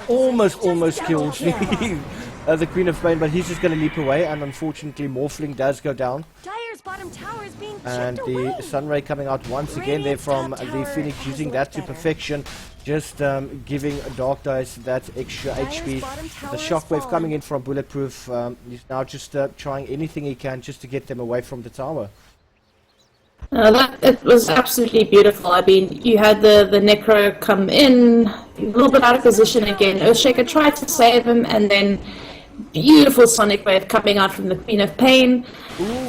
F: almost killed the Queen of Pain, but he's just going to leap away, and unfortunately Morphling does go down.
G: Dire's bottom tower is being
F: And
G: chipped
F: the
G: away.
F: Sunray coming out once again there from the Phoenix, using that to perfection, just giving Dark Dice that extra HP. The Shockwave coming in from Bulletproof, he's now just trying anything he can just to get them away from the tower.
A: It was absolutely beautiful. I mean, you had the Necro come in, a little bit out of position again. Earthshaker tried to save him, and then beautiful Sonic Wave coming out from the Queen of Pain,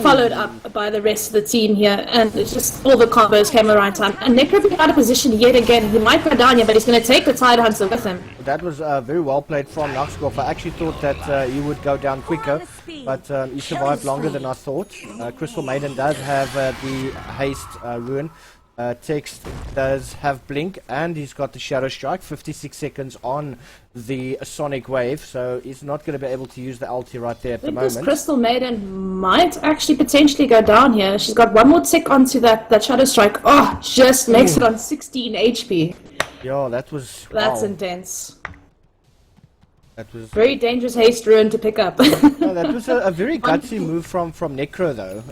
A: followed up by the rest of the team here, and it's just all the combos came at the right time. And Necro being out of position yet again. He might go down here, but he's going to take the Tide Hunter with him.
F: That was very well played from Naxkov. I actually thought that he would go down quicker, but he survived longer than I thought. Crystal Maiden does have the haste ruin. Text does have blink, and he's got the Shadow Strike, 56 seconds on the Sonic Wave, so he's not going to be able to use the ulti right there at the
A: This
F: moment.
A: Crystal Maiden might actually potentially go down here. She's got one more tick onto that Shadow Strike. Oh, just makes it on 16 HP.
F: Yeah, that was...
A: That's
F: wow.
A: intense.
F: That was...
A: Very dangerous haste ruin to pick up.
F: No, that was a very gutsy move from Necro, though.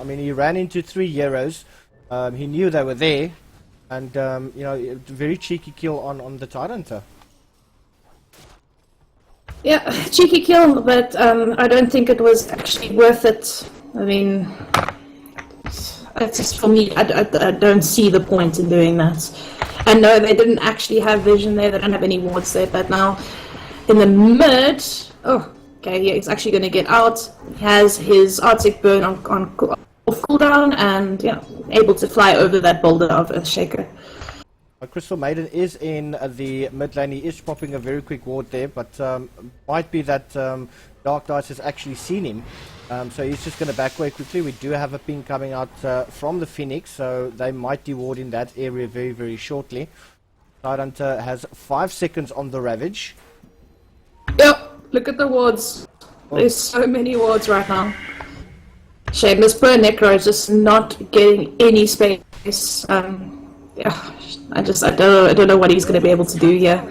F: I mean, he ran into 3 heroes. He knew they were there, and you know, very cheeky kill on the Tyrant.
A: Yeah, cheeky kill, but I don't think it was actually worth it. I mean, it's just for me, I don't see the point in doing that. I know they didn't actually have vision there, they don't have any wards there, but now in the mid, oh, okay, yeah, he's actually going to get out. He has his Arctic Burn on cooldown, and yeah, able to fly over that boulder of Earthshaker.
F: Crystal Maiden is in the mid lane. He is popping a very quick ward there, but might be that Dark Dice has actually seen him. So he's just going to back away quickly. We do have a ping coming out from the Phoenix, so they might deward in that area very, very shortly. Tidehunter has 5 seconds on the Ravage.
A: Yep, look at the wards. There's so many wards right now. Shame, this poor Necro is just not getting any space. Yeah, I don't know what he's going to be able to do here.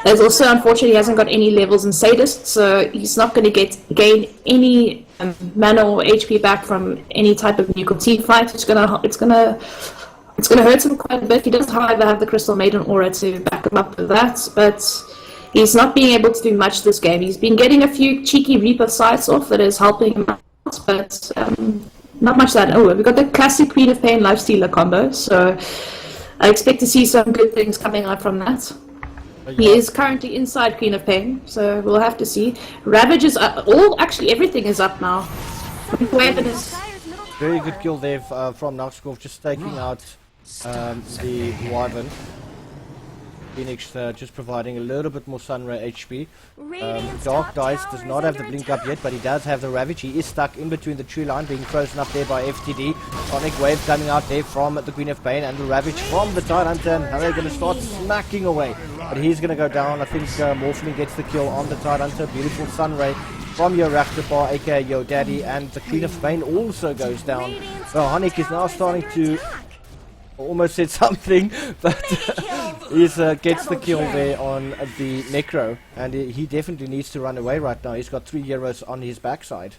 A: There's also, unfortunately, he hasn't got any levels in Sadist, so he's not going to gain any mana or HP back from any type of nuclear team fight. It's gonna hurt him quite a bit. He does, however, have the Crystal Maiden aura to back him up with that, but he's not being able to do much this game. He's been getting a few cheeky Reaper sights off that is helping him out, but not much that. Oh, we've got the classic Queen of Pain Lifestealer combo, so I expect to see some good things coming out from that. He is currently inside Queen of Pain, so we'll have to see. Ravage is up. Actually, everything is up now. Weapon is...
F: Very good kill there from Naxkov, just taking out the Wyvern. Phoenix just providing a little bit more Sunray HP. Dark Dice does not have the blink up yet, but he does have the Ravage. He is stuck in between the tree line, being frozen up there by FTD. Sonic Wave coming out there from the Queen of Pain, and the Ravage from the Tidehunter, and now they're going to start smacking away. But he's going to go down. I think Morphling gets the kill on the Tidehunter. Beautiful Sunray from your Rachtapar, aka Yo Daddy, and the Queen of Pain also goes down. So Hanik is now starting to... almost said something, but he gets the kill there on the Necro, and he definitely needs to run away right now. He's got 3 heroes on his backside.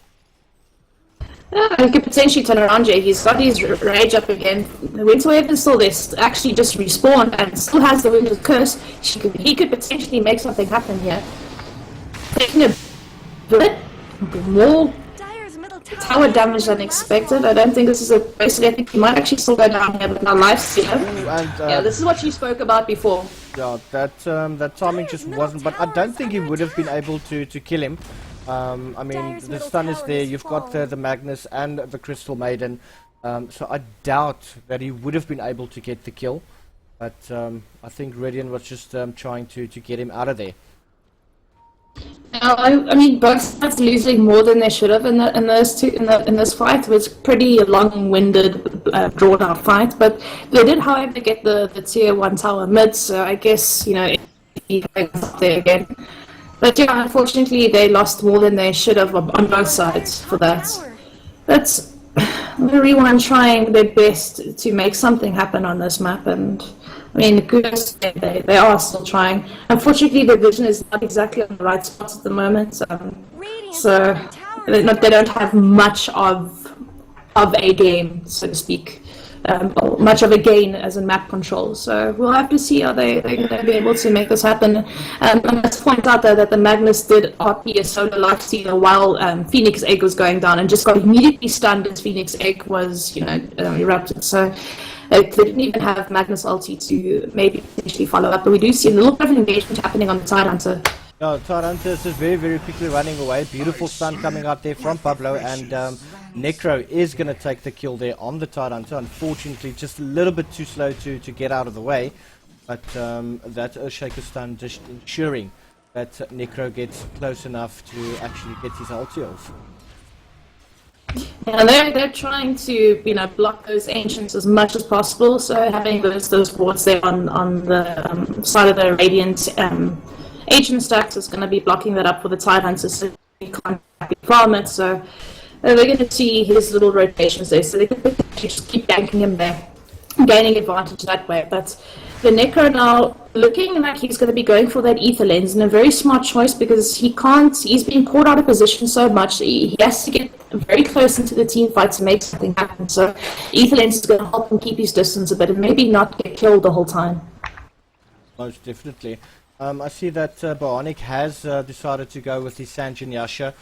A: Yeah, he could potentially turn around, Jay. He's got his rage up again. The Winter Wave is still there, actually just respawned, and still has the Winter's Curse. He could potentially make something happen here. Taking a bit more tower damage than expected. I don't think this is a... Basically, I think he might actually still go down here, but now Lifestealer. Yeah, this is what you spoke about before.
F: Yeah, that timing just wasn't... But I don't think he would have been able to kill him. I mean, the stun is there. You've got the Magnus and the Crystal Maiden. So I doubt that he would have been able to get the kill. But I think Radiant was just trying to get him out of there.
A: I mean, both sides losing more than they should have in this fight. It was pretty long-winded, drawn-out fight, but they did, however, get the tier 1 tower mid. So I guess, you know, he goes up there again. But yeah, unfortunately, they lost more than they should have on both sides for that. But everyone trying their best to make something happen on this map, and I mean, kudos, they are still trying. Unfortunately, the vision is not exactly on the right spot at the moment, so they don't have much of a game, so to speak. much of a gain as a map control. So we'll have to see how they're going to be able to make this happen. I must point out though that the Magnus did RP a solo lifestealer while Phoenix Egg was going down and just got immediately stunned as Phoenix Egg was, erupted. So they didn't even have Magnus ulti to maybe potentially follow up. But we do see a little bit of engagement happening on the Tidehunter.
F: No, Tidehunter is just very, very quickly running away. Beautiful stun coming out there from Pablo, and Necro is going to take the kill there on the Tidehunter. Unfortunately, just a little bit too slow to get out of the way. But that Earthshaker stun just ensuring that Necro gets close enough to actually get his ulti off.
A: Yeah, they're trying to block those ancients as much as possible. So having those wards there on the side of the Radiant ancient stacks is going to be blocking that up for the Tidehunter, so he can't farm it. So we're going to see his little rotations there. So they can just keep ganking him there, gaining advantage that way. But the Necro now looking like he's going to be going for that Ether Lens, and a very smart choice because he's being caught out of position so much. He has to get very close into the team fight to make something happen. So Ether Lens is going to help him keep his distance a bit and maybe not get killed the whole time.
F: Most definitely. I see that Bionic has decided to go with the Sanjin Yasha.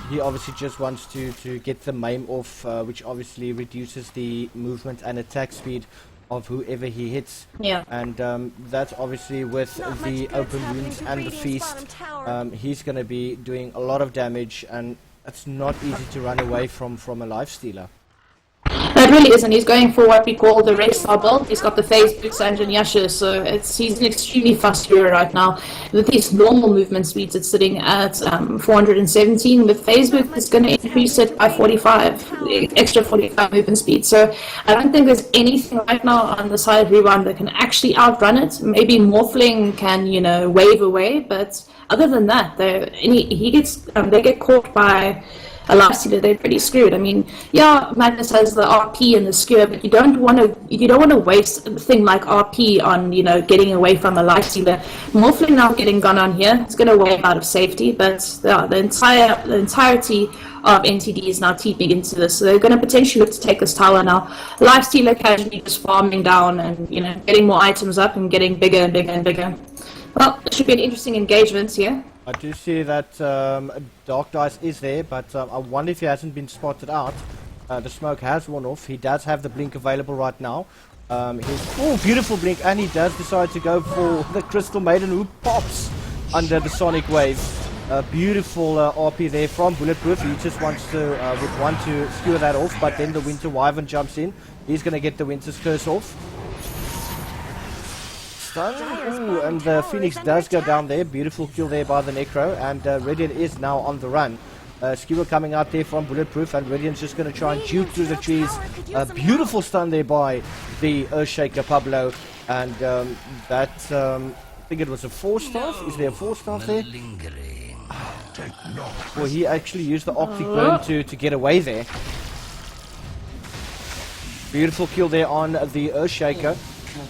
F: He obviously just wants to get the maim off, which obviously reduces the movement and attack speed of whoever he hits.
A: Yeah.
F: And that's obviously with the open wounds and the feast. He's going to be doing a lot of damage, and it's not easy to run away from a lifestealer.
A: No, it really isn't. He's going for what we call the Red Star build. He's got the phase boots and Yasha, so he's an extremely fast hero right now. With these normal movement speeds, it's sitting at 417. With phase boots, it's going to increase it by 45, extra 45 movement speed. So I don't think there's anything right now on the side of Rewind that can actually outrun it. Maybe Morphling can, wave away, but other than that, they get caught by a lifestealer, they're pretty screwed. I mean, yeah, Magnus has the RP and the skewer, but you don't want to waste a thing like RP on getting away from a lifestealer. Morphling now getting gone on here, it's going to wave out of safety, but the entirety of NTD is now teeping into this, so they're going to potentially look to take this tower now. Lifestealer casually just farming down and getting more items up and getting bigger and bigger and bigger. Well, it should be an interesting engagement here.
F: I do see that Dark Dice is there, but I wonder if he hasn't been spotted out. The smoke has worn off. He does have the blink available right now. Beautiful blink, and he does decide to go for the Crystal Maiden, who pops under the Sonic Wave. Beautiful RP there from Bulletproof. He just wants to would want to skewer that off, but then the Winter Wyvern jumps in. He's going to get the Winter's Curse off. Ooh, and the Phoenix does go down there. Beautiful kill there by the Necro, and Radiant is now on the run. Skewer coming out there from Bulletproof, and Radiant's just going to try and juke through the trees. A beautiful stun there by the Earthshaker Pablo, and that I think it was a 4-star. Is there a 4-star there? Well, he actually used the Optic Burn to get away there. Beautiful kill there on the Earthshaker.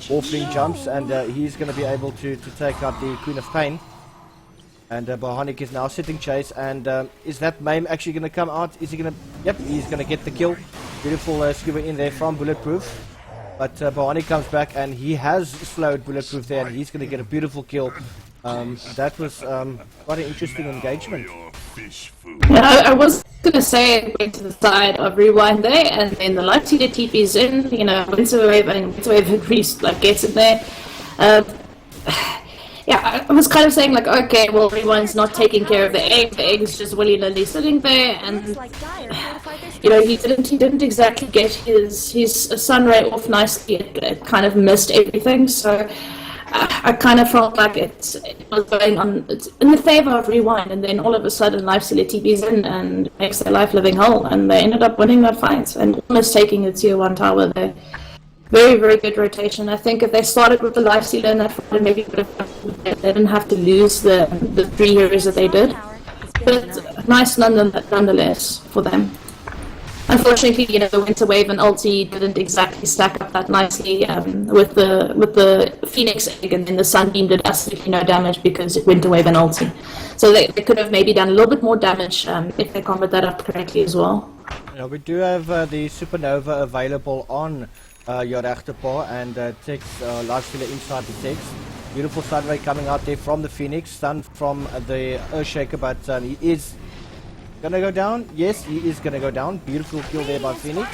F: Morphling jumps, and he's going to be able to take out the Queen of Pain. And Bionic is now sitting chase, and is that maim actually going to come out? Is he going to... Yep, he's going to get the kill. Beautiful skewer in there from Bulletproof. But Bionic comes back, and he has slowed Bulletproof there, and he's going to get a beautiful kill. That was quite an interesting engagement.
A: Yeah, I was going to say went to the side of Rewind there, and then the lifestealer TP's in, Winterwave increased, gets in there. Yeah, I was kind of saying, okay, well, Rewind's not taking care of the egg's just willy-nilly sitting there, and, he didn't exactly get his sunray off nicely. It kind of missed everything, so I kind of felt like it was going on in the favor of Rewind, and then all of a sudden Lifestealer TP's in and makes their life living hell, and they ended up winning that fight and almost taking the tier 1 tower there. Very, very good rotation. I think if they started with the Lifestealer in that fight, maybe they didn't have to lose the 3 heroes that they did. But nice nonetheless for them. Unfortunately, the Winter Wave and ulti didn't exactly stack up that nicely with the Phoenix Egg, and then the Sunbeam did absolutely no damage because it Winter Wave and ulti. So they could have maybe done a little bit more damage if they combat that up correctly as well.
F: Yeah, we do have the Supernova available on your Rechterpaw and text Lifestealer inside the text. Beautiful Sunray coming out there from the Phoenix, stunned from the Earthshaker, but he is gonna go down. Yes, he is gonna go down. Beautiful kill there by Phoenix.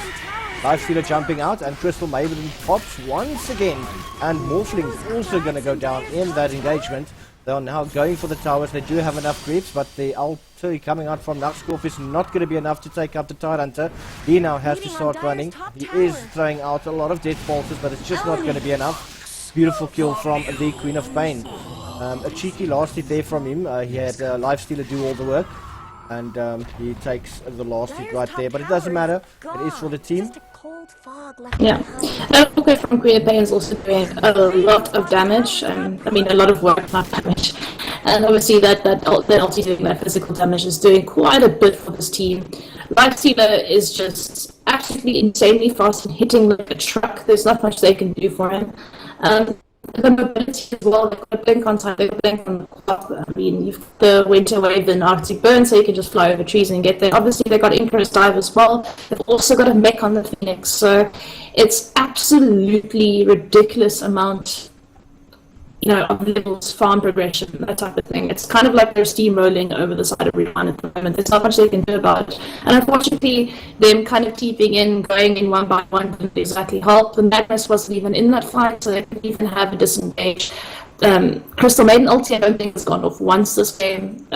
F: Lifestealer jumping out, and Crystal Maven pops once again, and Morphling's also gonna go down in that engagement. They are now going for the towers. They do have enough creeps, but the ulti coming out from Naxkorf is not going to be enough to take out the Tidehunter. He now has to start running. He is throwing out a lot of death pulses, but it's just not going to be enough. Beautiful kill from the Queen of Pain. A cheeky last hit there from him. He had Lifestealer do all the work, and he takes the last hit right there. But it doesn't matter. It is for the team.
A: Yeah, okay, from Queen of Pain is also doing a lot of damage. I mean, a lot of work, not damage. And obviously, that ulti doing that physical damage is doing quite a bit for this team. Lifestealer is just absolutely insanely fast and hitting like a truck. There's not much they can do for him. They've got mobility as well. They've got blink on time. They've got blink on the clock. I mean, you've got the winter wave and Arctic burn, so you can just fly over trees and get there. Obviously, they've got Icarus dive as well. They've also got a mech on the Phoenix, so it's absolutely ridiculous amount, you know, of levels, farm progression, that type of thing. It's kind of like they're steamrolling over the side of Rewind at the moment. There's not much they can do about it. And unfortunately, them kind of keeping in, going in one by one didn't exactly help. The Madness wasn't even in that fight, so they couldn't even have a disengage. Crystal Maiden ulti, I don't think has gone off once this game.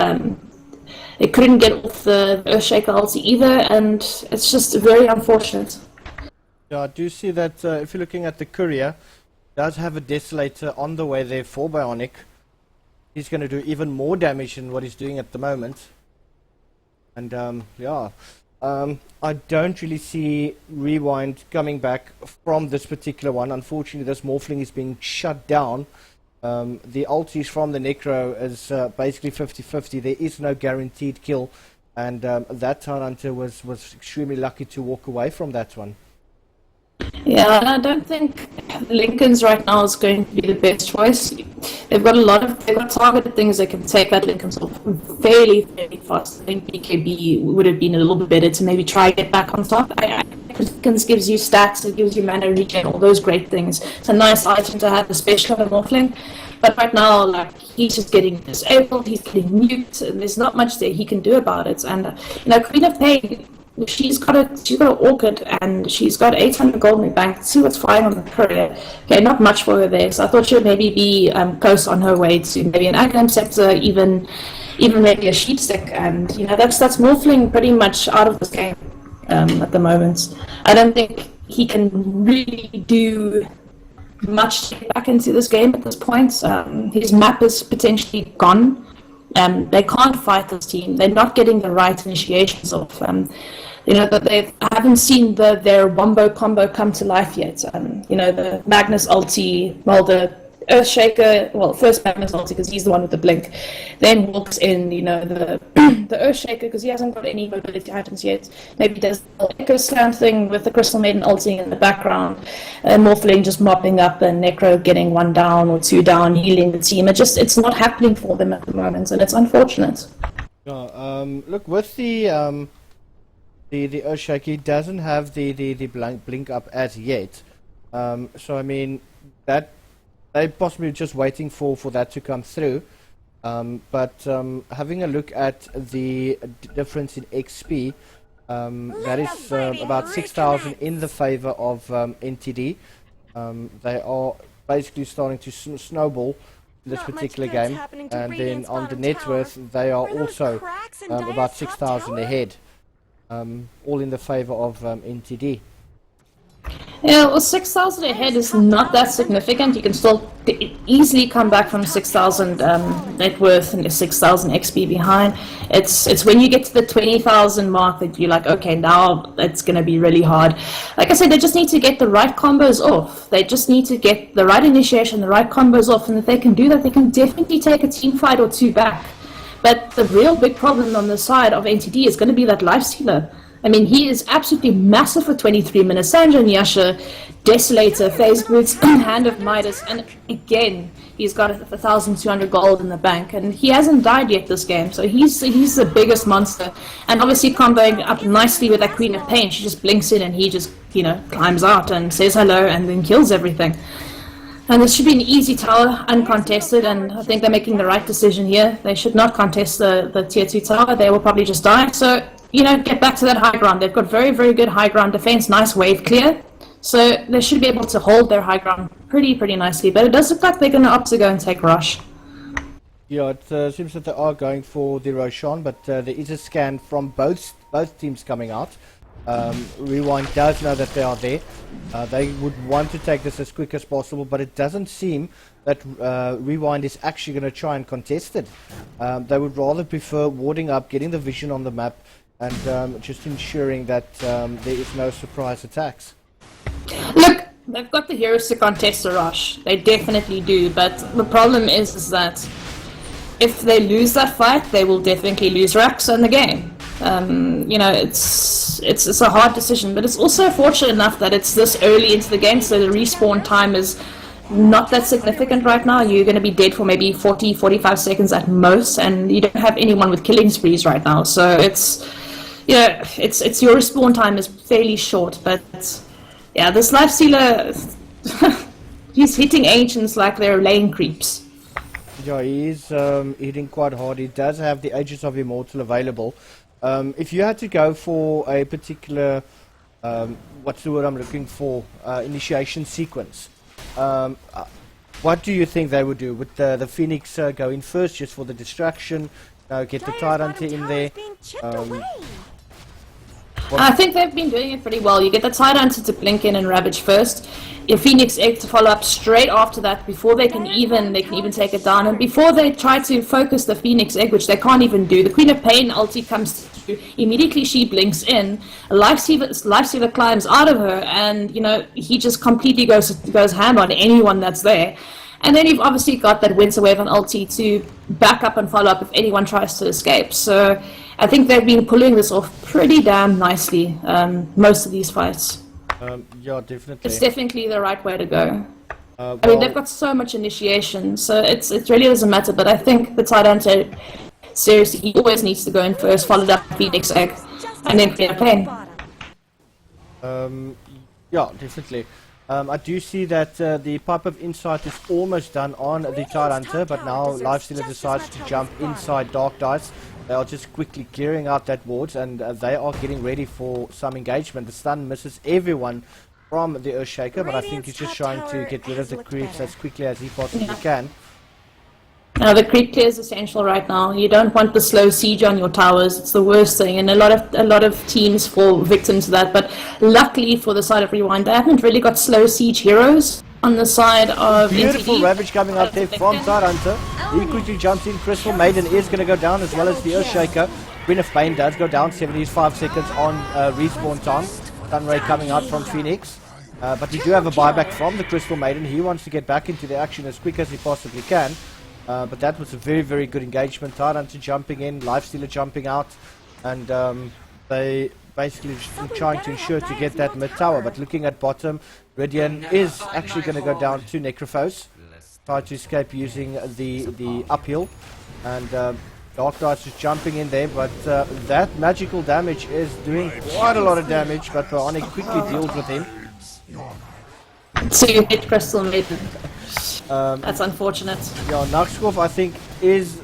A: They couldn't get off the Earthshaker ulti either, and it's just very unfortunate.
F: Yeah, I do see that if you're looking at the courier, does have a Desolator on the way there for Bionic. He's going to do even more damage than what he's doing at the moment. And I don't really see Rewind coming back from this particular one. Unfortunately, this Morphling is being shut down. The ultis from the Necro is basically 50-50. There is no guaranteed kill. And that Tidehunter was extremely lucky to walk away from that one.
A: Yeah, and I don't think Lincoln's right now is going to be the best choice. They've got targeted things they can take that Lincoln's off fairly fast. I think BKB would have been a little bit better to maybe try and get back on top. Lincoln's gives you stats, it gives you mana regen, all those great things. It's a nice item to have, especially on a Morphling. But right now, like, he's just getting disabled, he's getting nuked, and there's not much that he can do about it. And Queen of Pain, she's got an Orchid and she's got 800 gold in the bank. Let's see what's flying on the courier. Okay, not much for her there, so I thought she would maybe be close on her way to maybe an Aghanim Scepter, even maybe a Sheep Stick, and that's Morphling pretty much out of this game at the moment. I don't think he can really do much to get back into this game at this point. His map is potentially gone. They can't fight this team. They're not getting the right initiations off. That I haven't seen their wombo combo come to life yet. The Magnus ulti, well, the Earthshaker, well, first Magnus ulti because he's the one with the blink, then walks in, the Earthshaker because he hasn't got any mobility items yet. Maybe does the Echo Slam thing with the Crystal Maiden ulting in the background, and Morphling just mopping up and Necro getting 1 down or 2 down, healing the team. It's not happening for them at the moment, and it's unfortunate.
F: Look, with the Earthshaker, he doesn't have the blink up as yet. So I mean that they're possibly just waiting for that to come through. But having a look at the difference in XP, that is about 6,000 in the favor of NTD. They are basically starting to snowball this particular game, and then on the net worth they are also about 6,000 ahead, all in the favor of NTD.
A: Yeah, well, 6,000 ahead is not that significant. You can still easily come back from 6,000 net worth and 6,000 XP behind. It's when you get to the 20,000 mark that you're like, okay, now it's going to be really hard. Like I said, they just need to get the right combos off. They just need to get the right initiation, the right combos off, and if they can do that, they can definitely take a team fight or 2 back. But the real big problem on the side of NTD is going to be that Lifestealer. I mean, he is absolutely massive for 23 minutes. Sanjan Yasha, Desolator, Phase Boots, Hand of Midas, and again, He's got 1,200 gold in the bank, and he hasn't died yet this game, so he's the biggest monster. And obviously comboing up nicely with that Queen of Pain, she just blinks in and he just, climbs out and says hello and then kills everything. And this should be an easy tower, uncontested, and I think they're making the right decision here. They should not contest the tier 2 tower, they will probably just die. So, get back to that high ground. They've got very, very good high ground defense, nice wave clear. So they should be able to hold their high ground pretty nicely. But it does look like they're going to opt to go and take Rush.
F: Yeah, it seems that they are going for the Roshan, but there is a scan from both teams coming out. Rewind does know that they are there. They would want to take this as quick as possible, but it doesn't seem that Rewind is actually going to try and contest it. They would rather prefer warding up, getting the vision on the map, and just ensuring that there is no surprise attacks.
A: Look, they've got the heroes to contest the Rush. They definitely do, but the problem is that if they lose that fight, they will definitely lose Rax in the game. It's a hard decision, but it's also fortunate enough that it's this early into the game, so the respawn time is not that significant right now. You're going to be dead for maybe 40-45 seconds at most, and you don't have anyone with killing sprees right now, so it's your respawn time is fairly short. But yeah, this Lifestealer, he's hitting ancients like they're laying creeps.
F: Yeah, he is hitting quite hard. He does have the Aegis of Immortal available. If you had to go for a particular, what's the word I'm looking for, initiation sequence, what do you think they would do? Would the Phoenix go in first just for the distraction, get the Tidehunter in there?
A: I think they've been doing it pretty well. You get the Tidehunter to blink in and Ravage first. Your Phoenix Egg to follow up straight after that before they can even take it down. And before they try to focus the Phoenix Egg, which they can't even do, the Queen of Pain ulti comes through. Immediately she blinks in. A Lifestealer climbs out of her, and he just completely goes ham on anyone that's there. And then you've obviously got that Winter Wave and ulti to back up and follow up if anyone tries to escape. So I think they've been pulling this off pretty damn nicely, most of these fights.
F: Yeah, definitely.
A: It's definitely the right way to go. I mean, they've got so much initiation, so it really doesn't matter. But I think the Tidehunter, seriously, he always needs to go in first, followed up Phoenix Egg, and then Queen of Pain.
F: Yeah, definitely. I do see that the Pipe of Insight is almost done on the Tidehunter, but now Lifestealer decides to jump inside Dark Dice. They are just quickly clearing out that wards, and they are getting ready for some engagement. The stun misses everyone from the Earthshaker, but I think he's just trying to get rid of the creeps as quickly as he possibly can.
A: Now the creep clear is essential right now. You don't want the slow siege on your towers. It's the worst thing, and a lot of teams fall victim to that. But luckily for the side of Rewind, they haven't really got slow siege heroes on the side of
F: Beautiful
A: NTD.
F: Ravage coming out there from Tidehunter. He quickly jumps in. Crystal Maiden is going to go down, as well as the Earthshaker. Queen of Pain does go down, 75 seconds on respawn time. Sunray coming out from Phoenix. But we do have a buyback from the Crystal Maiden. He wants to get back into the action as quick as he possibly can. But that was a very, very good engagement. Tidehunter jumping in, Lifestealer jumping out, and they basically trying to ensure to get that mid tower. But looking at bottom, Ridian is actually going to go down to Necrophos, try to escape using the uphill, and Dark Dice is jumping in there. But that magical damage is doing quite a lot of damage. But Bionic quickly deals with him.
A: So you hit Crystal Maiden. That's unfortunate.
F: Yeah, Naxkov, I think, he's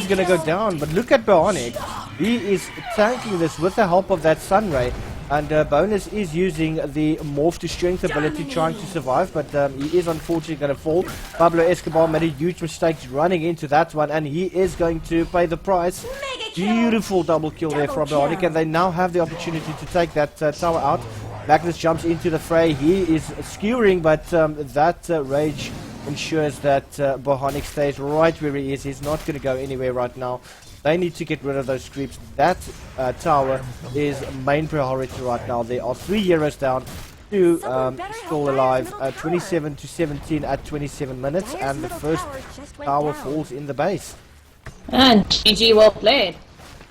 F: going to go down. But look at Bionic. He is tanking this with the help of that Sunray. And Bonus is using the Morph to Strength ability, trying to survive. But he is unfortunately going to fall. Pablo Escobar made a huge mistake running into that one. And he is going to pay the price. Beautiful double kill there from Bionic. And they now have the opportunity to take that tower out. Magnus jumps into the fray. He is skewering, but that rage ensures that Bionic stays right where he is. He's not going to go anywhere right now. They need to get rid of those creeps. That tower is main priority right now. There are 3 heroes down, 2 still alive. 27 to 17 at 27 minutes, and the first tower falls in the base.
A: And GG, well played.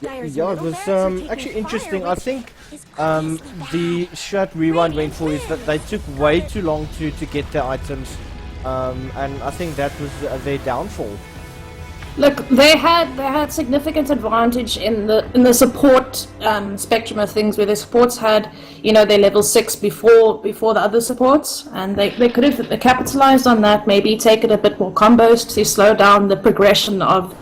F: Yeah, it was actually interesting. I think the strat Rewind went for is that they took way too long to get their items. and I think that was their downfall.
A: Look, they had significant advantage in the support spectrum of things, where the supports had, their level 6 before the other supports, and they could have capitalized on that, maybe take it a bit more combos to slow down the progression of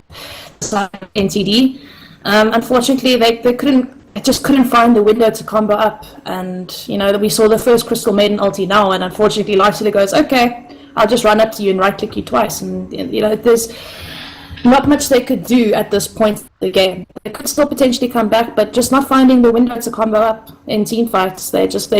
A: NTD. Unfortunately, they just couldn't find the window to combo up, and we saw the first Crystal Maiden ulti now, and unfortunately Lysila goes, okay, I'll just run up to you and right click you twice, and there's not much they could do at this point in the game. They could still potentially come back, but just not finding the window to combo up in team fights, they just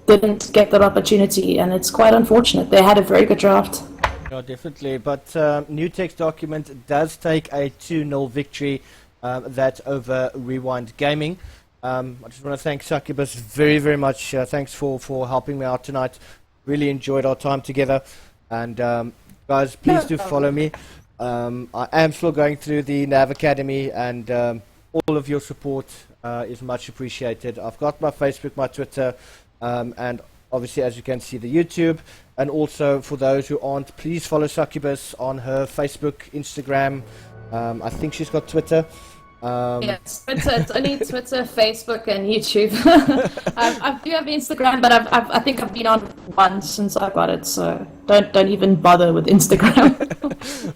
A: didn't get that opportunity, and it's quite unfortunate. They had a very good draft.
F: Yeah, definitely. But New Text Document does take a 2-0 victory, that over Rewind Gaming. I just want to thank Succubus very, very much. Thanks for helping me out tonight. Really enjoyed our time together. And guys, please do follow me. I am still going through the Nav Academy, and all of your support is much appreciated. I've got my Facebook, my Twitter, and obviously, as you can see, the YouTube. And also, for those who aren't, please follow Succubus on her Facebook, Instagram. I think she's got Twitter.
A: Yes, it's only Twitter, Facebook, and YouTube. I do have Instagram, but I think I've been on once since I got it, so don't even bother with Instagram.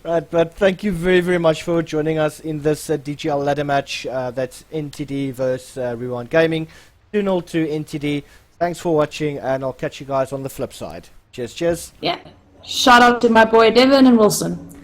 F: Right, but thank you very, very much for joining us in this DGL ladder match. That's NTD versus Rewind Gaming. 2-0 to NTD. Thanks for watching, and I'll catch you guys on the flip side. Cheers, cheers.
A: Yeah. Shout out to my boy Devin and Wilson.